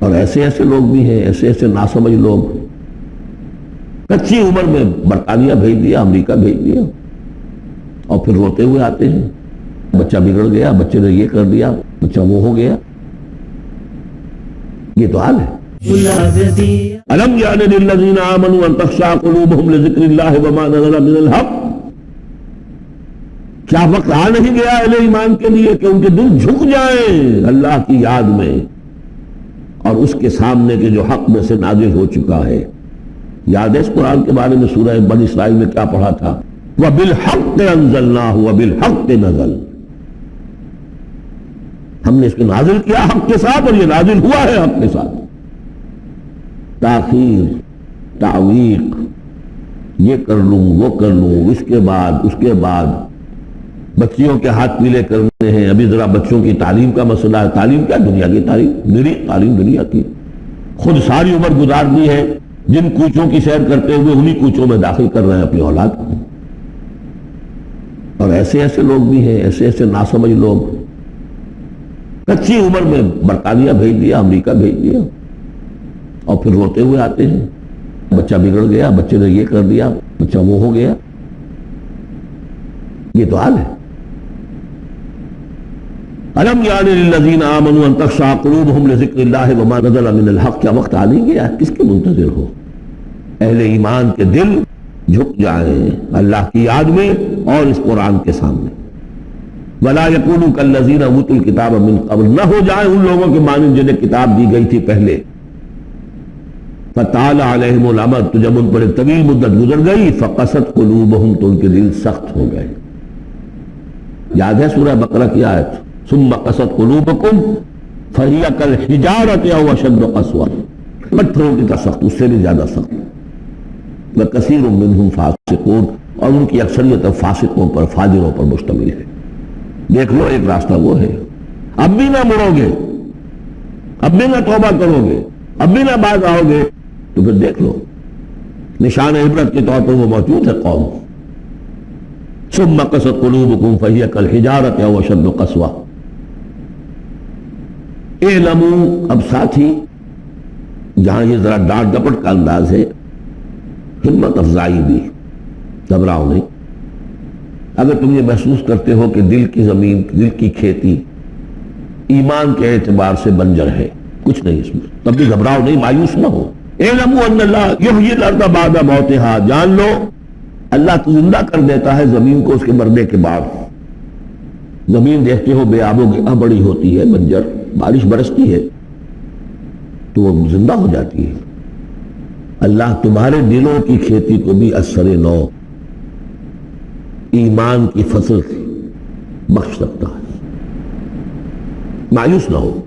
اور ایسے ایسے لوگ بھی ہیں، ایسے ایسے ناسمجھ لوگ، کچی عمر میں برطانیہ بھیج دیا، امریکہ بھیج دیا، اور پھر روتے ہوئے آتے ہیں بچہ بگڑ گیا، بچے نے یہ کر دیا، بچہ وہ ہو گیا، یہ تو حال ہے۔ أَلَمْ يَعْنِ لِلَّذِينَ آمَنُوا أَن تَخْشَعَ قُلُوبُهُمْ لِذِكْرِ اللَّهِ وَمَا نَزَلَ مِنَ الْحَقِّ، کیا وقت آ نہیں گیا اہل ایمان کے لیے کہ ان کے دل جھک جائیں اللہ کی یاد میں اور اس کے سامنے کے جو حق میں سے نازل ہو چکا ہے۔ یاد ہے اس قرآن کے بارے میں سورہ بنی اسرائیل میں کیا پڑھا تھا؟ وَبِالْحَقِّ أَنزَلْنَاهُ وَبِالْحَقِّ نَزَلَ، ہم نے اس کو نازل کیا حق کے ساتھ اور یہ نازل ہوا ہے حق کے ساتھ۔ تاخیر، تعویق، یہ کر لوں وہ کر لوں، اس کے بعد بچیوں کے ہاتھ پیلے کرنے ہیں، ابھی ذرا بچوں کی تعلیم کا مسئلہ ہے۔ تعلیم کیا؟ دنیا کی تعلیم، میری تعلیم دنیا کی۔ خود ساری عمر گزار دی ہے جن کوچوں کی سیر کرتے ہوئے انہی کوچوں میں داخل کر رہے ہیں اپنی اولاد کو۔ اور ایسے ایسے لوگ بھی ہیں، ایسے ایسے ناسمجھ لوگ، کچی عمر میں برطانیہ بھیج دیا، امریکہ بھیج دیا، اور پھر روتے ہوئے آتے ہیں بچہ بگڑ گیا، بچے نے یہ کر دیا، بچہ وہ ہو گیا۔ یہ تو حال ہے۔ الم یعن للذین آمنوا ان تخشع قلوبہم لذکر اللہ وما نزل من الحق، کیا وقت آ نہیں گیا؟ کس کے منتظر ہو؟ اہل ایمان کے دل جھک جائیں اللہ کی یاد میں اور اس قرآن کے سامنے۔ ولا یکونوا کالذین اوتوا الکتاب من قبل، نہ ہو جائیں ان لوگوں کے مانند جنہیں کتاب دی گئی تھی پہلے۔ فطال علیہم الامد، تو جب ان پر ایک طویل مدت گزر گئی، فقست قلوبہم، تو ان کے دل سخت ہو گئے۔ یاد ہے سورہ بقرہ کی آیت، ثم قست قلوبکم فہی کالحجارۃ او اشد قسوۃ، پتھروں کی طرح سخت، اس سے بھی زیادہ سخت۔ وکثیر منہم فاسقون، اور ان کی اکثریت فاسقوں پر، فاجروں پر مشتمل ہے۔ دیکھ لو ایک راستہ وہ ہے، اب بھی نہ مڑو گے، اب بھی نہ توبہ کرو گے، اب بھی نہ باز آؤ گے، تو پھر دیکھ لو نشان عبرت کے طور پر وہ موجود ہے قوم۔ ثم قست قلوبکم فہی کالحجارۃ او اشد قسوۃ۔ اعلموا، اب ساتھ ہی جہاں یہ ذرا ڈانٹ ڈپٹ کا انداز ہے، ہمت افزائی بھی، گھبراؤ نہیں۔ اگر تم یہ محسوس کرتے ہو کہ دل کی زمین، دل کی کھیتی ایمان کے اعتبار سے بنجر ہے، کچھ نہیں اس میں، تب بھی گھبراؤ نہیں، مایوس نہ ہو۔ اعلموا ان اللہ یحیی الارض بعد موتہا، جان لو اللہ تو زندہ کر دیتا ہے زمین کو اس کے مرنے کے بعد۔ زمین دیکھتے ہو بے آب و گیا بڑی ہوتی ہے، بنجر، بارش برستی ہے تو وہ زندہ ہو جاتی ہے۔ اللہ تمہارے دلوں کی کھیتی کو بھی اثر نو، ایمان کی فصل بخش سکتا ہے، مایوس نہ ہو۔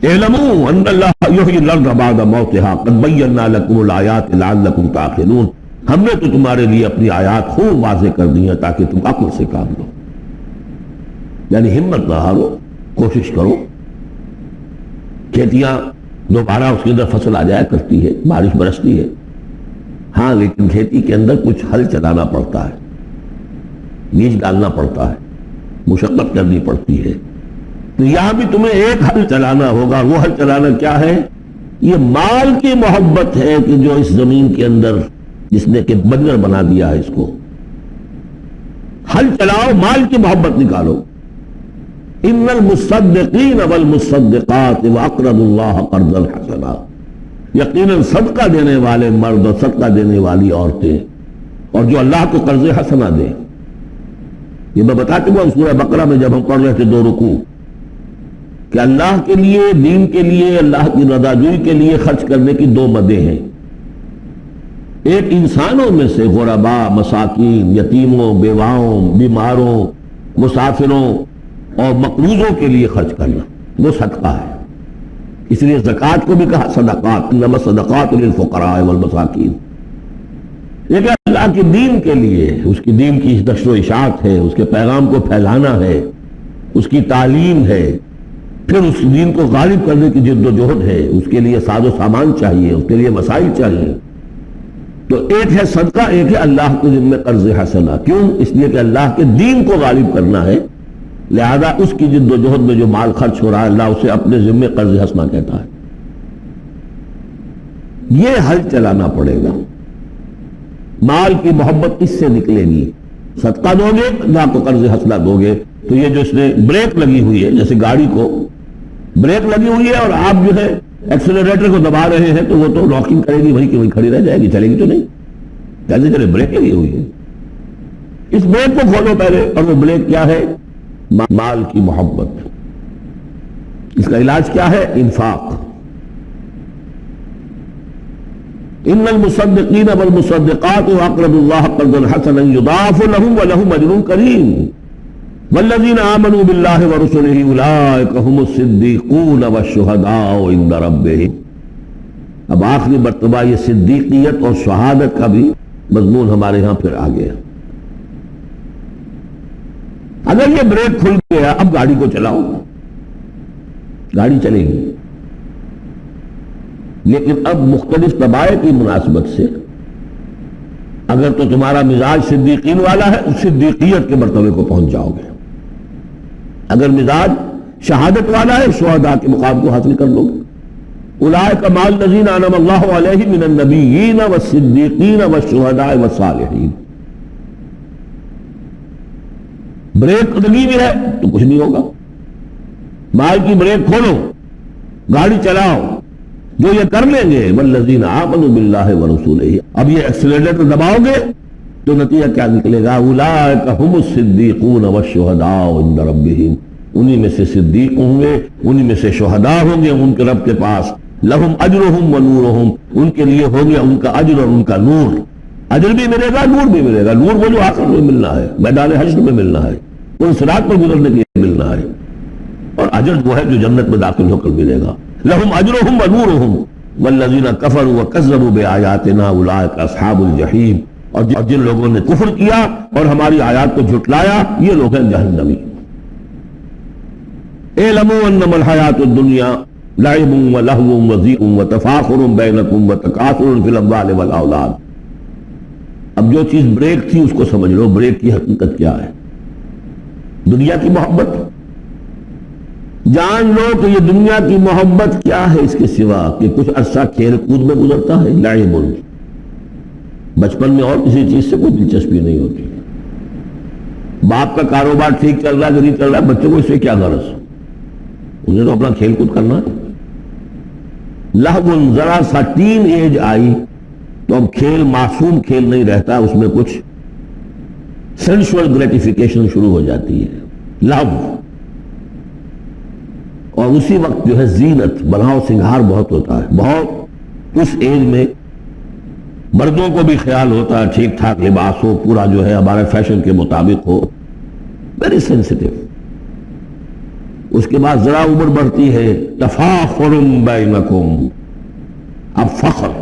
اعلموا ان اللہ یحیی الارض بعد موتہا قد بینا لکم الآیات لعلکم تعقلون، ہم نے تو تمہارے لیے اپنی آیات خوب واضح کر دی ہیں تاکہ تم عقل سے کام لو۔ یعنی ہمت نہ ہارو، کوشش کرو۔ کھیتیاں دوبارہ اس کے اندر فصل آ جایا کرتی ہے، بارش برستی ہے، ہاں لیکن کھیتی کے اندر کچھ ہل چلانا پڑتا ہے، بیج ڈالنا پڑتا ہے، مشقت کرنی پڑتی ہے۔ تو یہاں بھی تمہیں ایک ہل چلانا ہوگا، وہ ہل چلانا کیا ہے؟ یہ مال کی محبت ہے کہ جو اس زمین کے اندر جس نے کہ بنجر بنا دیا ہے اس کو، ہل چلاؤ، مال کی محبت نکالو۔ ان المصدقین والمصدقات واقرضوا اللہ قرضا حسنا، یقیناً صدقہ دینے والے مرد اور صدقہ دینے والی عورتیں، اور جو اللہ کو قرض حسنہ دیں۔ یہ میں بتا چکا ہوں سورہ بقرہ میں جب ہم پڑھ رہے تھے 2 رکوع، کہ اللہ کے لیے، دین کے لیے، اللہ کی رضا جوئی کے لیے خرچ کرنے کی 2 مدیں ہیں۔ ایک انسانوں میں سے غرباء، مساکین، یتیموں، بیواؤں، بیماروں، مسافروں اور مقروضوں کے لیے خرچ کرنا، وہ صدقہ ہے۔ اس لیے زکوٰۃ کو بھی کہا صدقات، انما الصدقات للفقراء والمساکین۔ یہ کہ اللہ کے دین کے لیے، اس کی دین کی نشر و اشاعت ہے، اس کے پیغام کو پھیلانا ہے، اس کی تعلیم ہے، پھر اس دین کو غالب کرنے کی جد و جہد ہے، اس کے لیے ساز و سامان چاہیے، اس کے لیے مسائل چاہیے۔ تو ایک ہے صدقہ، ایک ہے اللہ کے ذمہ قرض حسنہ۔ کیوں؟ اس لیے کہ اللہ کے دین کو غالب کرنا ہے، لہذا اس کی جد و جہد میں جو مال خرچ ہو رہا ہے اللہ اسے اپنے ذمہ قرض حسنہ کہتا ہے۔ یہ حل چلانا پڑے گا، مال کی محبت اس سے نکلے گی۔ صدقہ دو گے، اللہ کو قرض حسنہ دو گے، تو یہ جو اس نے بریک لگی ہوئی ہے، جیسے گاڑی کو بریک لگی ہوئی ہے اور آپ جو ہے ایکسلریٹر کو دبا رہے ہیں، تو وہ تو لاکنگ کرے گی، وہیں کی وہیں کھڑی رہ جائے گی، چلے گی تو نہیں، کیسے چلے؟ بریک لگی ہوئی ہے۔ اس بریک کو کھولو پہلے، اور وہ بریک کیا ہے؟ مال کی محبت۔ اس کا علاج کیا ہے؟ انفاق۔ ان المصدقین والمصدقات اقرضوا اللہ قرضا حسنا یضاعف لهم ولهم اجر کریم والذین آمنوا باللہ ورسلہ اولئک هم الصدیقون والشہداء عند ربہم. اب آخری مرتبہ یہ صدیقیت اور شہادت کا بھی مضمون ہمارے ہاں پھر آ گیا. اگر یہ بریک کھل گیا اب گاڑی کو چلاؤ، گاڑی چلے گی، لیکن اب مختلف طبائع کی مناسبت سے اگر تو تمہارا مزاج صدیقین والا ہے اس صدیقیت کے مرتبے کو پہنچ جاؤ گے، اگر مزاج شہادت والا ہے شہداء کے مقام کو حاصل کر لو گے. اولئک مع الذین انعم اللہ علیہم من النبیین والصدیقین والشہداء والصالحین. بریک لگی ہوئی ہے تو کچھ نہیں ہوگا. مال کی بریک کھولو، گاڑی چلاؤ، جو یہ کر لیں گے والذین آمنوا باللہ ورسولہ. اب یہ ایکسیلریٹر دباؤ گے تو نتیجہ کیا نکلے گا؟ اولئک هم الصدیقون والشہداء عند ربہم. انہی میں سے صدیق ہوں گے، انہی میں سے شہداء ہوں گے ان کے رب کے پاس. لہم اجرہم ونورہم، ان کے لیے ہو گیا ان کا اجر اور ان کا نور. اجر بھی ملے گا، نور بھی ملے گا. نور وہ جو آخر میں ملنا ہے، میدان حشر میں ملنا ہے، ان صراط پر گزرنے کے لیے ملنا ہے. اور اجر وہ ہے جو جنت میں داخل ہو کر ملے گا. لہم اجرہم ونورہم والذین کفروا وکذبوا بآیاتنا اولئک اصحاب الجحیم. اور جن لوگوں نے کفر کیا اور ہماری آیات کو جھٹلایا یہ لوگ ہیں جہنمی. اعلموا انما الحیاۃ الدنیا لعب ولہو وزیع وتفاخر بینکم وتکاثر فی الاموال والاولاد. اب جو چیز بریک تھی اس کو سمجھ لو، بریک کی حقیقت کیا ہے؟ دنیا کی محبت. جان لو کہ یہ دنیا کی محبت کیا ہے اس کے سوا کہ کچھ عرصہ کھیل کود میں گزرتا ہے. لعب، بچپن میں اور کسی چیز سے کوئی دلچسپی نہیں ہوتی. باپ کا کاروبار ٹھیک چل رہا ہے کہ نہیں چل رہا ہے، بچوں کو اس سے کیا غرض؟ انہیں تو اپنا کھیل کود کرنا ہے. لہو، ذرا سا ٹین ایج آئی تو اب کھیل معصوم کھیل نہیں رہتا، اس میں کچھ سینشول گریٹیفیکیشن شروع ہو جاتی ہے. لہو. اور اسی وقت جو ہے زینت، بناؤ سنگھار بہت ہوتا ہے. بہت اس ایج میں مردوں کو بھی خیال ہوتا ہے ٹھیک ٹھاک لباس ہو، پورا جو ہے ہمارے فیشن کے مطابق ہو. Very sensitive. اس کے بعد ذرا عمر بڑھتی ہے، تفاخر بینکم. اب فخر،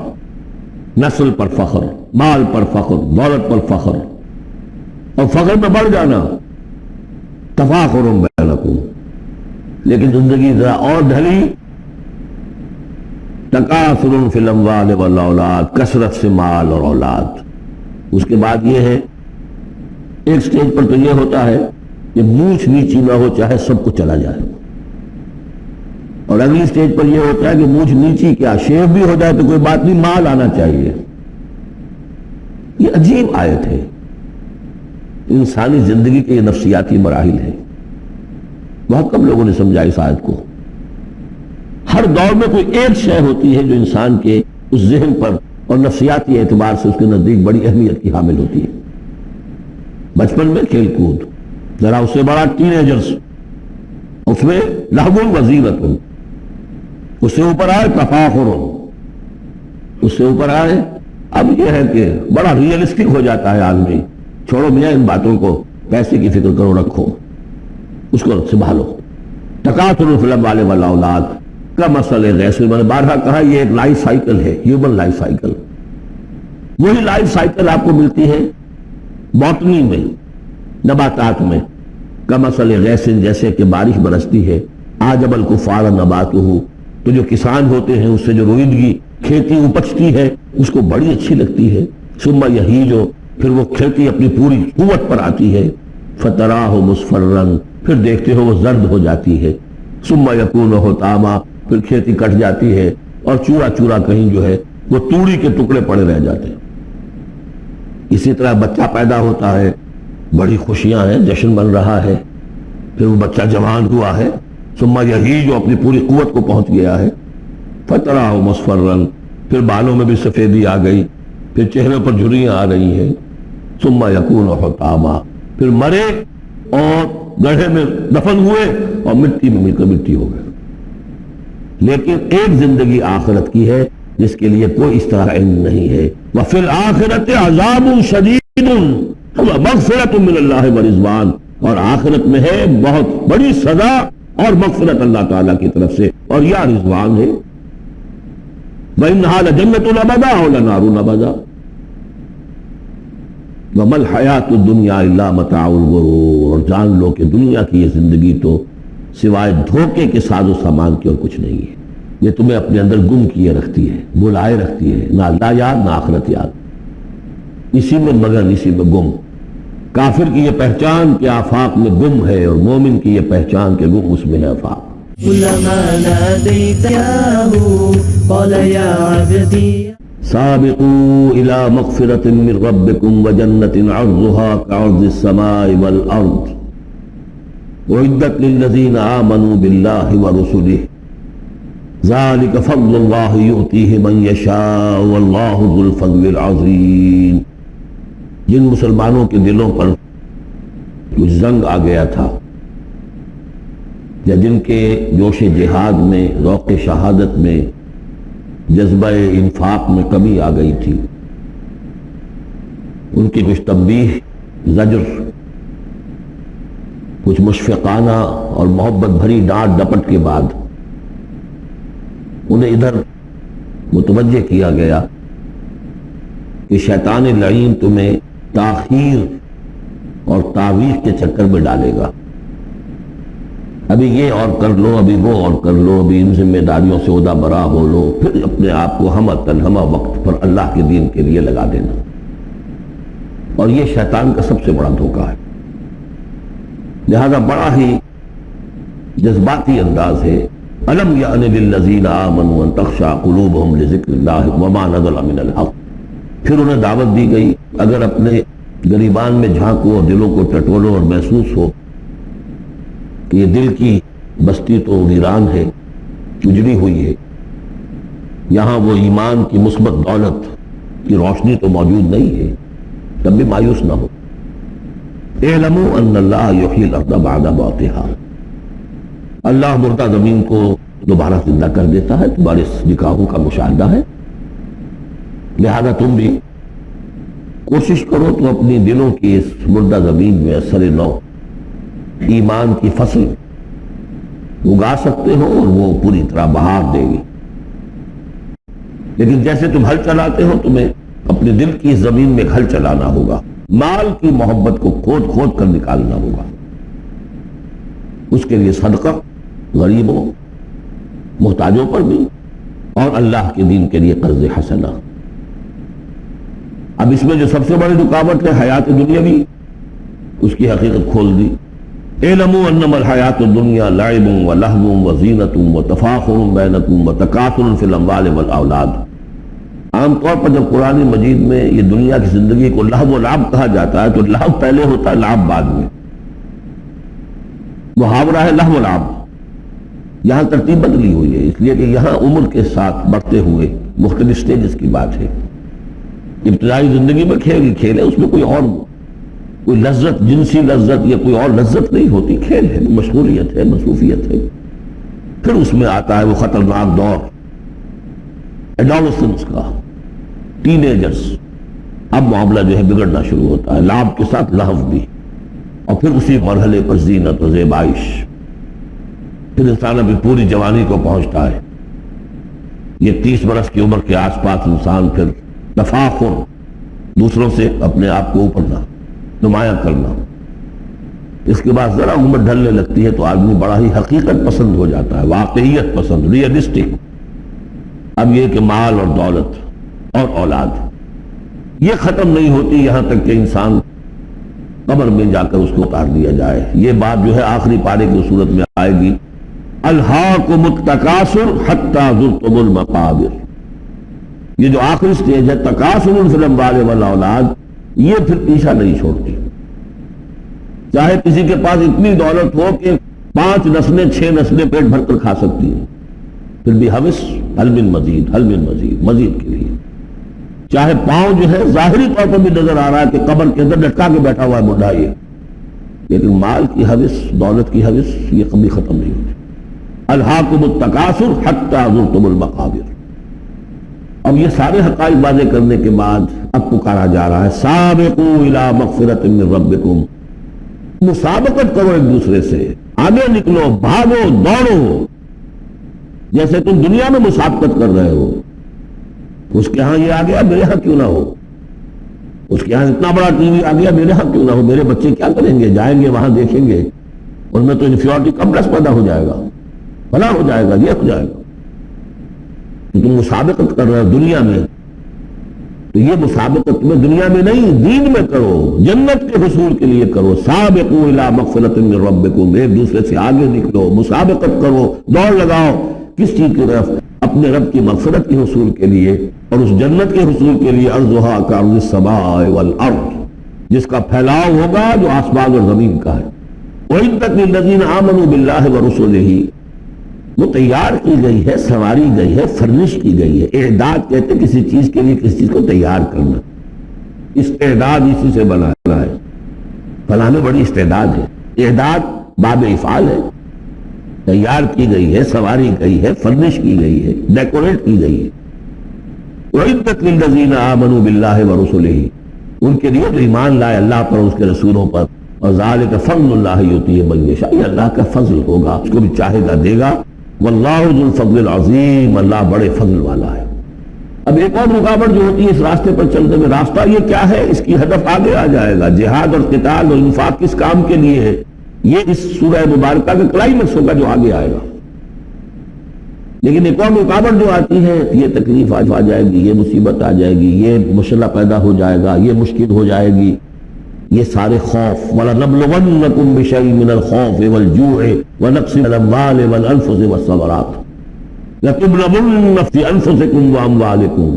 نسل پر فخر، مال پر فخر، دولت پر فخر، اور فخر میں بڑھ جانا. تفاخر بینکم. لیکن زندگی ذرا اور ڈھلی. تکاثر فی الاموال والاولاد، کثرت سے مال اور اولاد. اس کے بعد یہ ہے ایک سٹیج پر تو یہ ہوتا ہے کہ مونچھ نیچی نہ ہو چاہے سب کو چلا جائے، اور اگلی سٹیج پر یہ ہوتا ہے کہ مونچھ نیچی کیا شیو بھی ہو جائے تو کوئی بات نہیں، مال آنا چاہیے. یہ عجیب آیت ہے. انسانی زندگی کے یہ نفسیاتی مراحل ہیں. بہت کم لوگوں نے سمجھا اس آیت کو. ہر دور میں کوئی ایک شے ہوتی ہے جو انسان کے اس ذہن پر اور نفسیاتی اعتبار سے اس کے نزدیک بڑی اہمیت کی حامل ہوتی ہے. بچپن میں کھیل کود، ذرا اس سے بڑا ٹین ایجرز، اس میں لہو وزینت، اس سے اوپر آئے تفاخر، اس سے اوپر آئے اب یہ ہے کہ بڑا ریئلسٹک ہو جاتا ہے آدمی. چھوڑو میاں ان باتوں کو، پیسے کی فکر کرو، رکھو اس کو سنبھالو. تکاثر فی الاموال والاولاد کا مسئلہ غیث. میں نے بارہا کہا یہ ایک لائف سائیکل ہے، ہیومن لائف سائیکل. وہی لائف سائیکل آپ کو ملتی ہے باٹنی میں، نباتات میں. کا مسئلہ غیث، جیسے کہ بارش برستی ہے. اعجب الکفار نباتہ، تو جو کسان ہوتے ہیں اس سے جو روئیدگی کھیتی اپجتی ہے اس کو بڑی اچھی لگتی ہے. ثم یہیج، پھر وہ کھیتی اپنی پوری قوت پر آتی ہے. فتراہ مصفرا، پھر دیکھتے ہو وہ زرد ہو جاتی ہے. ثم یکون حطاما، پھر کھیتی کٹ جاتی ہے اور چورا چورا کہیں جو ہے وہ توڑی کے ٹکڑے پڑے رہ جاتے ہیں. اسی طرح بچہ پیدا ہوتا ہے، بڑی خوشیاں ہیں، جشن بن رہا ہے. پھر وہ بچہ جوان ہوا ہے. ثم یہی جو اپنی پوری قوت کو پہنچ گیا ہے. فتراہ مصفرا، پھر بالوں میں بھی سفیدی آ گئی، پھر چہرے پر جھریاں آ رہی ہیں. ثم یکون حطاما، پھر مرے اور گڑھے میں دفن ہوئے اور مٹی میں مل کر مٹی ہو گئے. لیکن ایک زندگی آخرت کی ہے جس کے لیے کوئی اس طرح علم نہیں ہے. وفی الآخرۃ عذاب شدید ومغفرۃ من اللہ ورضوان، اور آخرت میں ہے بہت بڑی سزا اور مغفرت اللہ تعالیٰ کی طرف سے اور یا رضوان ہے. وَإِنَّهَا لَجَنَّةٌ أَبَدًا وَلَنَارٌ أَبَدًا وَمَا الْحَيَاةُ الدُّنْيَا إِلَّا مَتَاعُ الْغُرُورِ، اور جان لو کہ دنیا کی یہ زندگی تو سوائے دھوکے کے ساز و سامان کی اور کچھ نہیں ہے. یہ تمہیں اپنے اندر گم کیے رکھتی ہے، بلائے رکھتی ہے، نہ اللہ یاد نہ آخرت یاد، اسی میں مگن اسی میں گم. کافر کی یہ پہچان کہ آفاق میں گم ہے، اور مومن کی یہ پہچان کہ گم اس میں ہے آفاق. كلما ناديت ياه قال يا عبدي سابقوا إلى مغفرة من ربكم وجنة عرضها كعرض السماء والأرض أعدت للذين آمنوا بالله ورسله ذلك فضل الله يؤتيه من يشاء والله ذو الفضل العظيم. جن مسلمانوں کے دلوں پر کچھ زنگ آ گیا تھا یا جن کے جوش جہاد میں، ذوق شہادت میں، جذبہ انفاق میں کمی آ گئی تھی، ان کی کچھ تنبیہ، زجر، کچھ مشفقانہ اور محبت بھری ڈانٹ ڈپٹ کے بعد انہیں ادھر متوجہ کیا گیا کہ شیطان لعین تمہیں تاخیر اور تعویض کے چکر میں ڈالے گا. ابھی یہ اور کر لو، ابھی وہ اور کر لو، ابھی ان ذمہ داریوں سے عہدہ برا ہو لو، پھر اپنے آپ کو ہمہ وقت پر اللہ کے دین کے لیے لگا دینا. اور یہ شیطان کا سب سے بڑا دھوکہ ہے. لہذا بڑا ہی جذباتی انداز ہے. الم یأن للذین آمنوا ان تخشع قلوبہم لذکر اللہ وما نزل من الحق. پھر انہیں دعوت دی گئی اگر اپنے گریبان میں جھانکو اور دلوں کو ٹٹولو اور محسوس ہو کہ یہ دل کی بستی تو ویران ہے، اجڑی ہوئی ہے، یہاں وہ ایمان کی مثبت دولت کی روشنی تو موجود نہیں ہے، تب بھی مایوس نہ ہو. اعلموا ان اللہ یحیی الارض بعد موتها، اللہ مردہ زمین کو دوبارہ زندہ کر دیتا ہے. تمہارے نکاحوں کا مشاہدہ ہے. لہذا تم بھی کوشش کرو تو اپنی دلوں کی اس مردہ زمین میں اثر نو ایمان کی فصل اگا سکتے ہو اور وہ پوری طرح بہار دے گی. لیکن جیسے تم ہل چلاتے ہو تمہیں اپنے دل کی زمین میں ہل چلانا ہوگا. مال کی محبت کو کھود کھود کر نکالنا ہوگا. اس کے لیے صدقہ غریبوں محتاجوں پر بھی اور اللہ کے دین کے لیے قرض حسنہ. اب اس میں جو سب سے بڑی رکاوٹ ہے حیات دنیاوی، اس کی حقیقت کھول دی. اعلموا انما الحیات الدنیا لعب ولہو وزینۃ وتفاخر بینکم وتکاثر فی الاموال والاولاد. عام طور پر جب قرآن مجید میں یہ دنیا کی زندگی کو لہو و لعب کہا جاتا ہے تو لہو پہلے ہوتا ہے، لعب بعد میں. محاورہ ہے لہو و لعب. یہاں ترتیب بدلی ہوئی ہے اس لیے کہ یہاں عمر کے ساتھ بڑھتے ہوئے مختلف سٹیجز کی بات ہے. ابتدائی زندگی میں کھیل ہی کھیل ہے، اس میں کوئی لذت، جنسی لذت یا کوئی اور لذت نہیں ہوتی. کھیل ہے، مشغولیت ہے، مصروفیت ہے. پھر اس میں آتا ہے وہ خطرناک دور ایڈولسنس کا، ٹین ایجرز. اب معاملہ جو ہے بگڑنا شروع ہوتا ہے، لعب کے ساتھ لہو بھی. اور پھر اسی مرحلے پر زینت و زیبائش. پھر انسان ابھی پوری جوانی کو پہنچتا ہے. یہ 30 برس کی عمر کے آس پاس انسان پھر تفاخر، دوسروں سے اپنے آپ کو اوپر نمایاں کرنا. اس کے بعد ذرا عمر ڈھلنے لگتی ہے تو آدمی بڑا ہی حقیقت پسند ہو جاتا ہے، واقعیت پسند، ریئلسٹک. اب یہ کہ مال اور دولت اور اولاد یہ ختم نہیں ہوتی یہاں تک کہ انسان قبر میں جا کر اس کو اتار دیا جائے. یہ بات جو ہے آخری پارے کی صورت میں آئے گی. الہاکم التکاثر حتی زرتم المقابر. یہ جو آخری سٹیج ہے تکاثر فی الاموال والاولاد، یہ پھر پیچھا نہیں چھوڑتی. چاہے کسی کے پاس اتنی دولت ہو کہ 5 نسلیں 6 نسلیں پیٹ بھر کر کھا سکتی ہیں، پھر بھی حوث حل من مزید، حل من مزید، مزید کے لیے. چاہے پاؤں جو ہے ظاہری طور پر بھی نظر آ رہا ہے کہ قبر کے اندر لٹکا کے بیٹھا ہوا ہے بڈھا یہ، لیکن مال کی حوث، دولت کی حوث یہ کبھی ختم نہیں ہوتی. الہاکم التکاثر حتی زرتم المقابر. اب یہ سارے حقائق واضح کرنے کے بعد اب پکارا جا رہا ہے سابقوا الی مغفرۃ من ربکم، مسابقت کرو ایک دوسرے سے، آگے نکلو، بھاگو، دوڑو، جیسے تم دنیا میں مسابقت کر رہے ہو۔ اس کے ہاں یہ آ گیا، میرے ہاں کیوں نہ ہو، اس کے ہاں اتنا بڑا ٹی وی آ گیا، میرے ہاں کیوں نہ ہو، میرے بچے کیا کریں گے، جائیں گے وہاں دیکھیں گے، ان میں تو انفیورٹی کمپلیکس پیدا ہو جائے گا، بھلا ہو جائے گا، یہ ہو جائے گا کہ تم مسابقت کر رہے ہو دنیا میں، تو یہ مسابقت تمہیں دنیا میں نہیں دین میں کرو، جنت کے حصول کے لیے کرو۔ سابقوا الی مغفرۃ من ربکم، ایک دوسرے سے آگے نکلو، مسابقت کرو، دوڑ لگاؤ، کس چیز کی طرف؟ اپنے رب کی مغفرت کے حصول کے لیے اور اس جنت کے حصول کے لیے، ارضھا کارض السماء والارض، جس کا پھیلاؤ ہوگا جو آسمان اور زمین کا ہے۔ وَعِدَّتْ لِلَّذِينَ آمَنُوا بِاللَّهِ وَرُسُلِهِ، وہ تیار کی گئی ہے، سنواری گئی ہے، فرنش کی گئی ہے۔ اعداد کہتے ہیں کسی چیز کے لیے کسی چیز کو تیار کرنا، استعداد اسی سے بنانا ہے، فلاں میں بڑی استعداد ہے، اعداد باب افعال ہے، تیار کی گئی ہے، سواری گئی ہے، فرنش کی گئی ہے، ڈیکوریٹ کی گئی ہے۔ وَعِدَّتْ لِلَّذِينَ آمَنُوا بِاللَّهِ وَرُسُلِهِ، ان کے لیے جو ایمان لائے اللہ پر اور اس کے رسولوں پر، اور ذَلِكَ فَضْلُ اللَّهِ يُؤْتِيهِ مَن يَشَاءُ، یہ اللہ کا فضل ہوگا، اس کو بھی چاہے گا دے گا۔ وَاللَّهُ ذُو الْفَضْلِ الْعَظِيمِ، اللہ بڑے فضل والا ہے۔ اب ایک اور رکاوٹ جو ہوتی ہے اس راستے پر چلنے میں، راستہ یہ کیا ہے، اس کی ہدف آگے آ جائے گا، جہاد اور قتال اور انفاق کس کام کے لیے ہے، یہ اس سورہ مبارکہ کا کلائمیکس ہوگا جو آگے آئے گا۔ لیکن ایک اور رکاوٹ جو آتی ہے، یہ تکلیف آ جائے گی، یہ مصیبت آ جائے گی، یہ مسئلہ پیدا ہو جائے گا، یہ مشکل ہو جائے گی، یہ سارے خوف، وَلَنَبْلُوَنَّكُمْ بِشَيْءٍ مِّنَ الْخَوْفِ وَالْجُوعِ وَنَقْصٍ مِّنَ الْأَمْوَالِ وَالْأَنفُسِ وَالثَّمَرَاتِ لَتُبْلَوُنَّ فِي أَنفُسِكُمْ وَأَمْوَالِكُمْ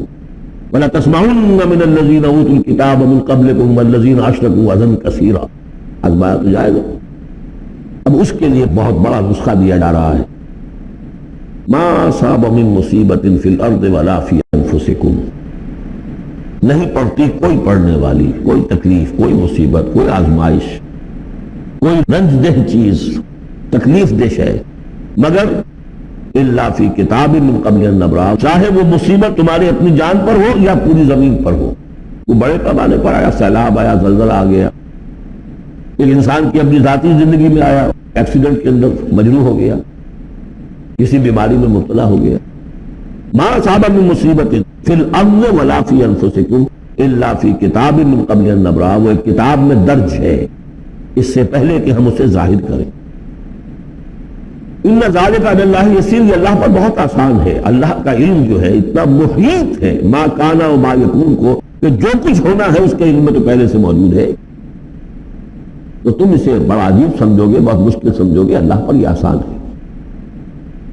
وَلَتَسْمَعُنَّ مِنَ الَّذِينَ أُوتُوا الْكِتَابَ مِن قَبْلِكُمْ وَالَّذِينَ أَشْرَكُوا أَذًى كَثِيرًا، آزمایا تو جائے گا۔ اب اس کے لیے بہت بڑا نسخہ دیا جا رہا ہے، ما أصاب من مصیبت فی الارض ولا فی انفسکم، نہیں پڑتی کوئی پڑنے والی، کوئی تکلیف، کوئی مصیبت، کوئی آزمائش، کوئی رنج دہ چیز، تکلیف دہ ہے، مگر الا فی کتاب من قبل ان نبرأ، چاہے وہ مصیبت تمہاری اپنی جان پر ہو یا پوری زمین پر ہو، وہ بڑے پیمانے پر آیا، سیلاب آیا، زلزلہ آ گیا، ایک انسان کی اپنی ذاتی زندگی میں آیا، ایکسیڈنٹ کے اندر مجروح ہو گیا، کسی بیماری میں مبتلا ہو گیا، ما اصاب من مصیبت فی الارض ولا فی انفسکم الا فی کتاب من قبل ان نبرأ، وہ ایک کتاب میں درج ہے اس سے پہلے کہ ہم اسے ظاہر کریں۔ ان ذالک علی اللہ یسیر، یہ اللہ پر بہت آسان ہے، اللہ کا علم جو ہے اتنا محیط ہے ما کانا و ما یکون کو، کہ جو کچھ ہونا ہے اس کے علم میں تو پہلے سے موجود ہے، تو تم اسے بڑا عجیب سمجھو گے، بہت مشکل سمجھو گے، اللہ پر یہ آسان ہے۔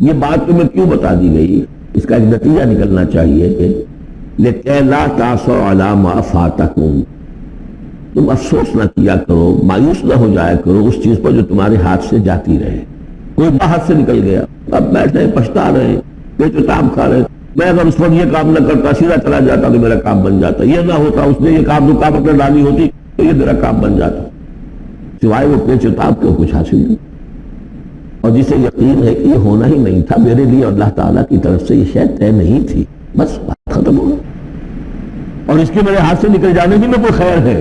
یہ بات تمہیں کیوں بتا دی گئی، اس کا ایک نتیجہ نکلنا چاہیے کہ لِكَيْ لَا تَأْسَوْا عَلَىٰ مَا فَاتَكُمْ، تم افسوس نہ کیا کرو، مایوس نہ ہو جایا کرو اس چیز پر جو تمہارے ہاتھ سے جاتی رہے، کوئی ہاتھ سے نکل گیا، اب بیٹھے پچھتا رہے، پیچتاب کھا رہے، میں اگر اس وقت یہ کام نہ کرتا، سیدھا چلا جاتا تو میرا کام بن جاتا، یہ نہ ہوتا، اس نے یہ کام رکاوٹ نہ ڈالی ہوتی تو یہ میرا کام بن جاتا، سوائے وہ پیچتاب کو کچھ حاصل نہیں۔ اور جسے یقین ہے کہ یہ ہونا ہی نہیں تھا، میرے لیے اللہ تعالیٰ کی طرف سے یہ شے طے نہیں تھی، بس بات ختم ہو گئی، اور اس کے میرے ہاتھ سے نکل جانے کی میں کوئی خیر ہے۔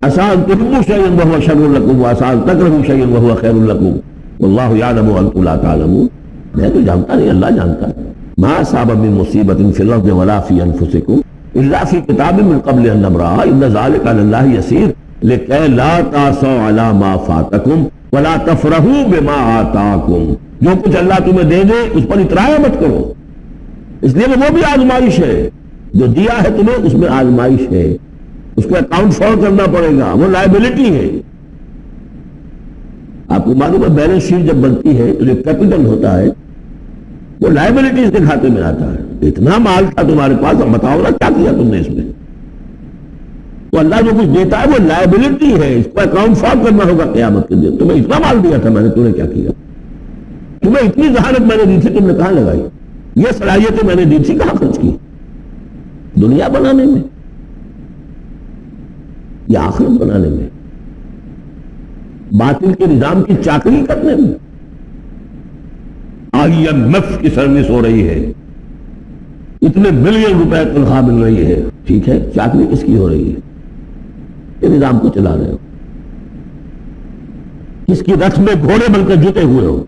عسیٰ ان تحبوا شیئا وہو شر لکم وعسیٰ ان تکرہوا شیئا وہو خیر لکم واللہ یعلم وانتم لا تعلمون، میں تو جانتا نہیں، اللہ جانتا ہے۔ ما اصاب من مصیبت فی الارض ولا فی انفسکم الا فی کتاب من قبل ان نبرأ ان ذلک علی اللہ یسیر لکی لا تأسوا علی ما فاتکم ولا تفرحوا بما آتاکم، جو کچھ اللہ تمہیں دے دے اس پر اترایا مت کرو، اس لیے وہ بھی آزمائش ہے، جو دیا ہے تمہیں اس میں آزمائش ہے، اس کو اکاؤنٹ فور کرنا پڑے گا، وہ لائبلٹی ہے۔ آپ کو معلوم ہے بیلنس شیٹ جب بنتی ہے تو جو کیپٹل ہوتا ہے وہ لائبلٹیز کے کھاتے میں آتا ہے، اتنا مال تھا تمہارے پاس، اب بتاؤ نا کیا کیا تم نے اس میں، تو اللہ جو کچھ دیتا ہے وہ لائبلٹی ہے، اس کو اکاؤنٹ فور کرنا ہوگا قیامت کے دن، تمہیں اتنا مال دیا تھا میں نے، تم نے کیا کیا، تمہیں اتنی ذہانت میں نے دی تھی، تم نے کہاں لگائی، یہ صلاحیتیں میں نے دی تھی کہاں خرچ کی، دنیا بنانے میں یا آخرت بنانے میں، باطل کے نظام کی چاکری کرنے میں، IMF کی سروس ہو رہی ہے، اتنے ملین روپے تنخواہ مل رہی ہے، ٹھیک ہے، چاکری کس کی ہو رہی ہے؟ یہ نظام کو چلا رہے ہو، کس کی رتھ میں گھوڑے بن کر جتے ہوئے ہو؟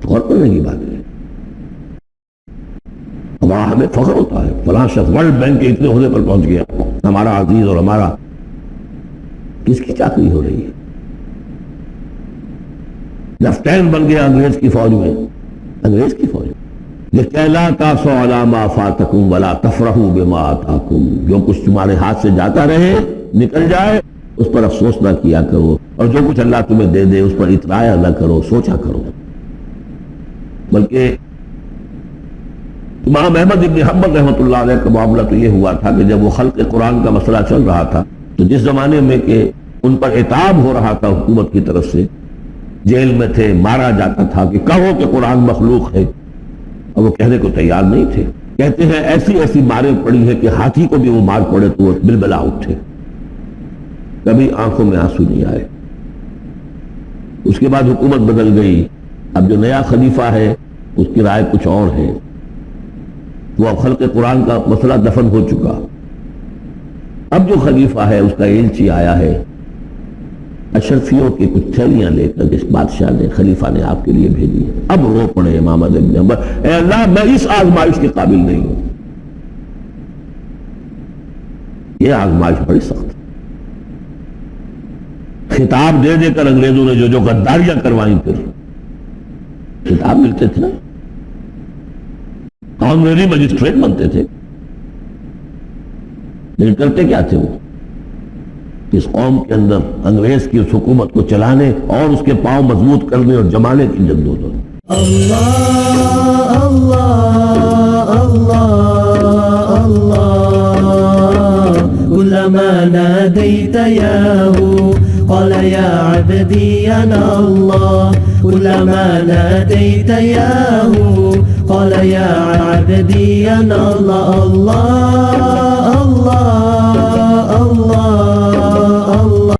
غور کرنے کی بات ہے۔ ہمارا ہمیں فخر ہوتا ہے فلاں شخص ورلڈ بینک کے اتنے عہدے پر پہنچ گیا، ہمارا عزیز اور ہمارا، کس کی چاکری ہو رہی ہے؟ لیفٹیننٹ بن گیا انگریز کی فوج میں، انگریز کی فوج لکھتے ہیں لا تاسوا علی ما فاتکم ولا تفرحوا بما آتاکم، جو کچھ تمہارے ہاتھ سے جاتا رہے نکل جائے اس پر افسوس نہ کیا کرو، اور جو کچھ اللہ تمہیں دے دے اس پر اطراع نہ کرو، سوچا کرو۔ بلکہ امام احمد ابن حنبل رحمۃ اللہ علیہ کا معاملہ تو یہ ہوا تھا کہ جب وہ خلق قرآن کا مسئلہ چل رہا تھا تو جس زمانے میں کہ ان پر عتاب ہو رہا تھا حکومت کی طرف سے، جیل میں تھے، مارا جاتا تھا کہ کہو کہ قرآن مخلوق ہے، اور وہ کہنے کو تیار نہیں تھے۔ کہتے ہیں ایسی ایسی ماریں پڑی ہیں کہ ہاتھی کو بھی وہ مار پڑے تو وہ بلبلا اٹھے، کبھی آنکھوں میں آنسو نہیں آئے۔ اس کے بعد حکومت بدل گئی، اب جو نیا خلیفہ ہے اس کی رائے کچھ اور ہے، وہ اب خلق قرآن کا مسئلہ دفن ہو چکا۔ اب جو خلیفہ ہے اس کا ایلچی آیا ہے اشرفیوں کی کچھ تھیلیاں لے کر، جس بادشاہ نے خلیفہ نے آپ کے لیے بھیجی ہے۔ اب رو پڑے امام احمد بن حنبل، اے اللہ میں اس آزمائش کے قابل نہیں ہوں۔ یہ آزمائش بڑی سخت، خطاب دے دے کر انگریزوں نے جو غداریاں کروائیں، پھر خطاب ملتے تھے نا، آنریری مجسٹریٹ بنتے تھے، لیکن کرتے کیا تھے وہ؟ اس قوم کے اندر انگریز کی اس حکومت کو چلانے اور اس کے پاؤں مضبوط کرنے اور جمانے کی جدوجہد۔ اللہ اللہ اللہ اللہ كلما ناديت ياه قال يا عبدي أنا الله كلما ناديت ياه قال يا عبدي أنا الله الله الله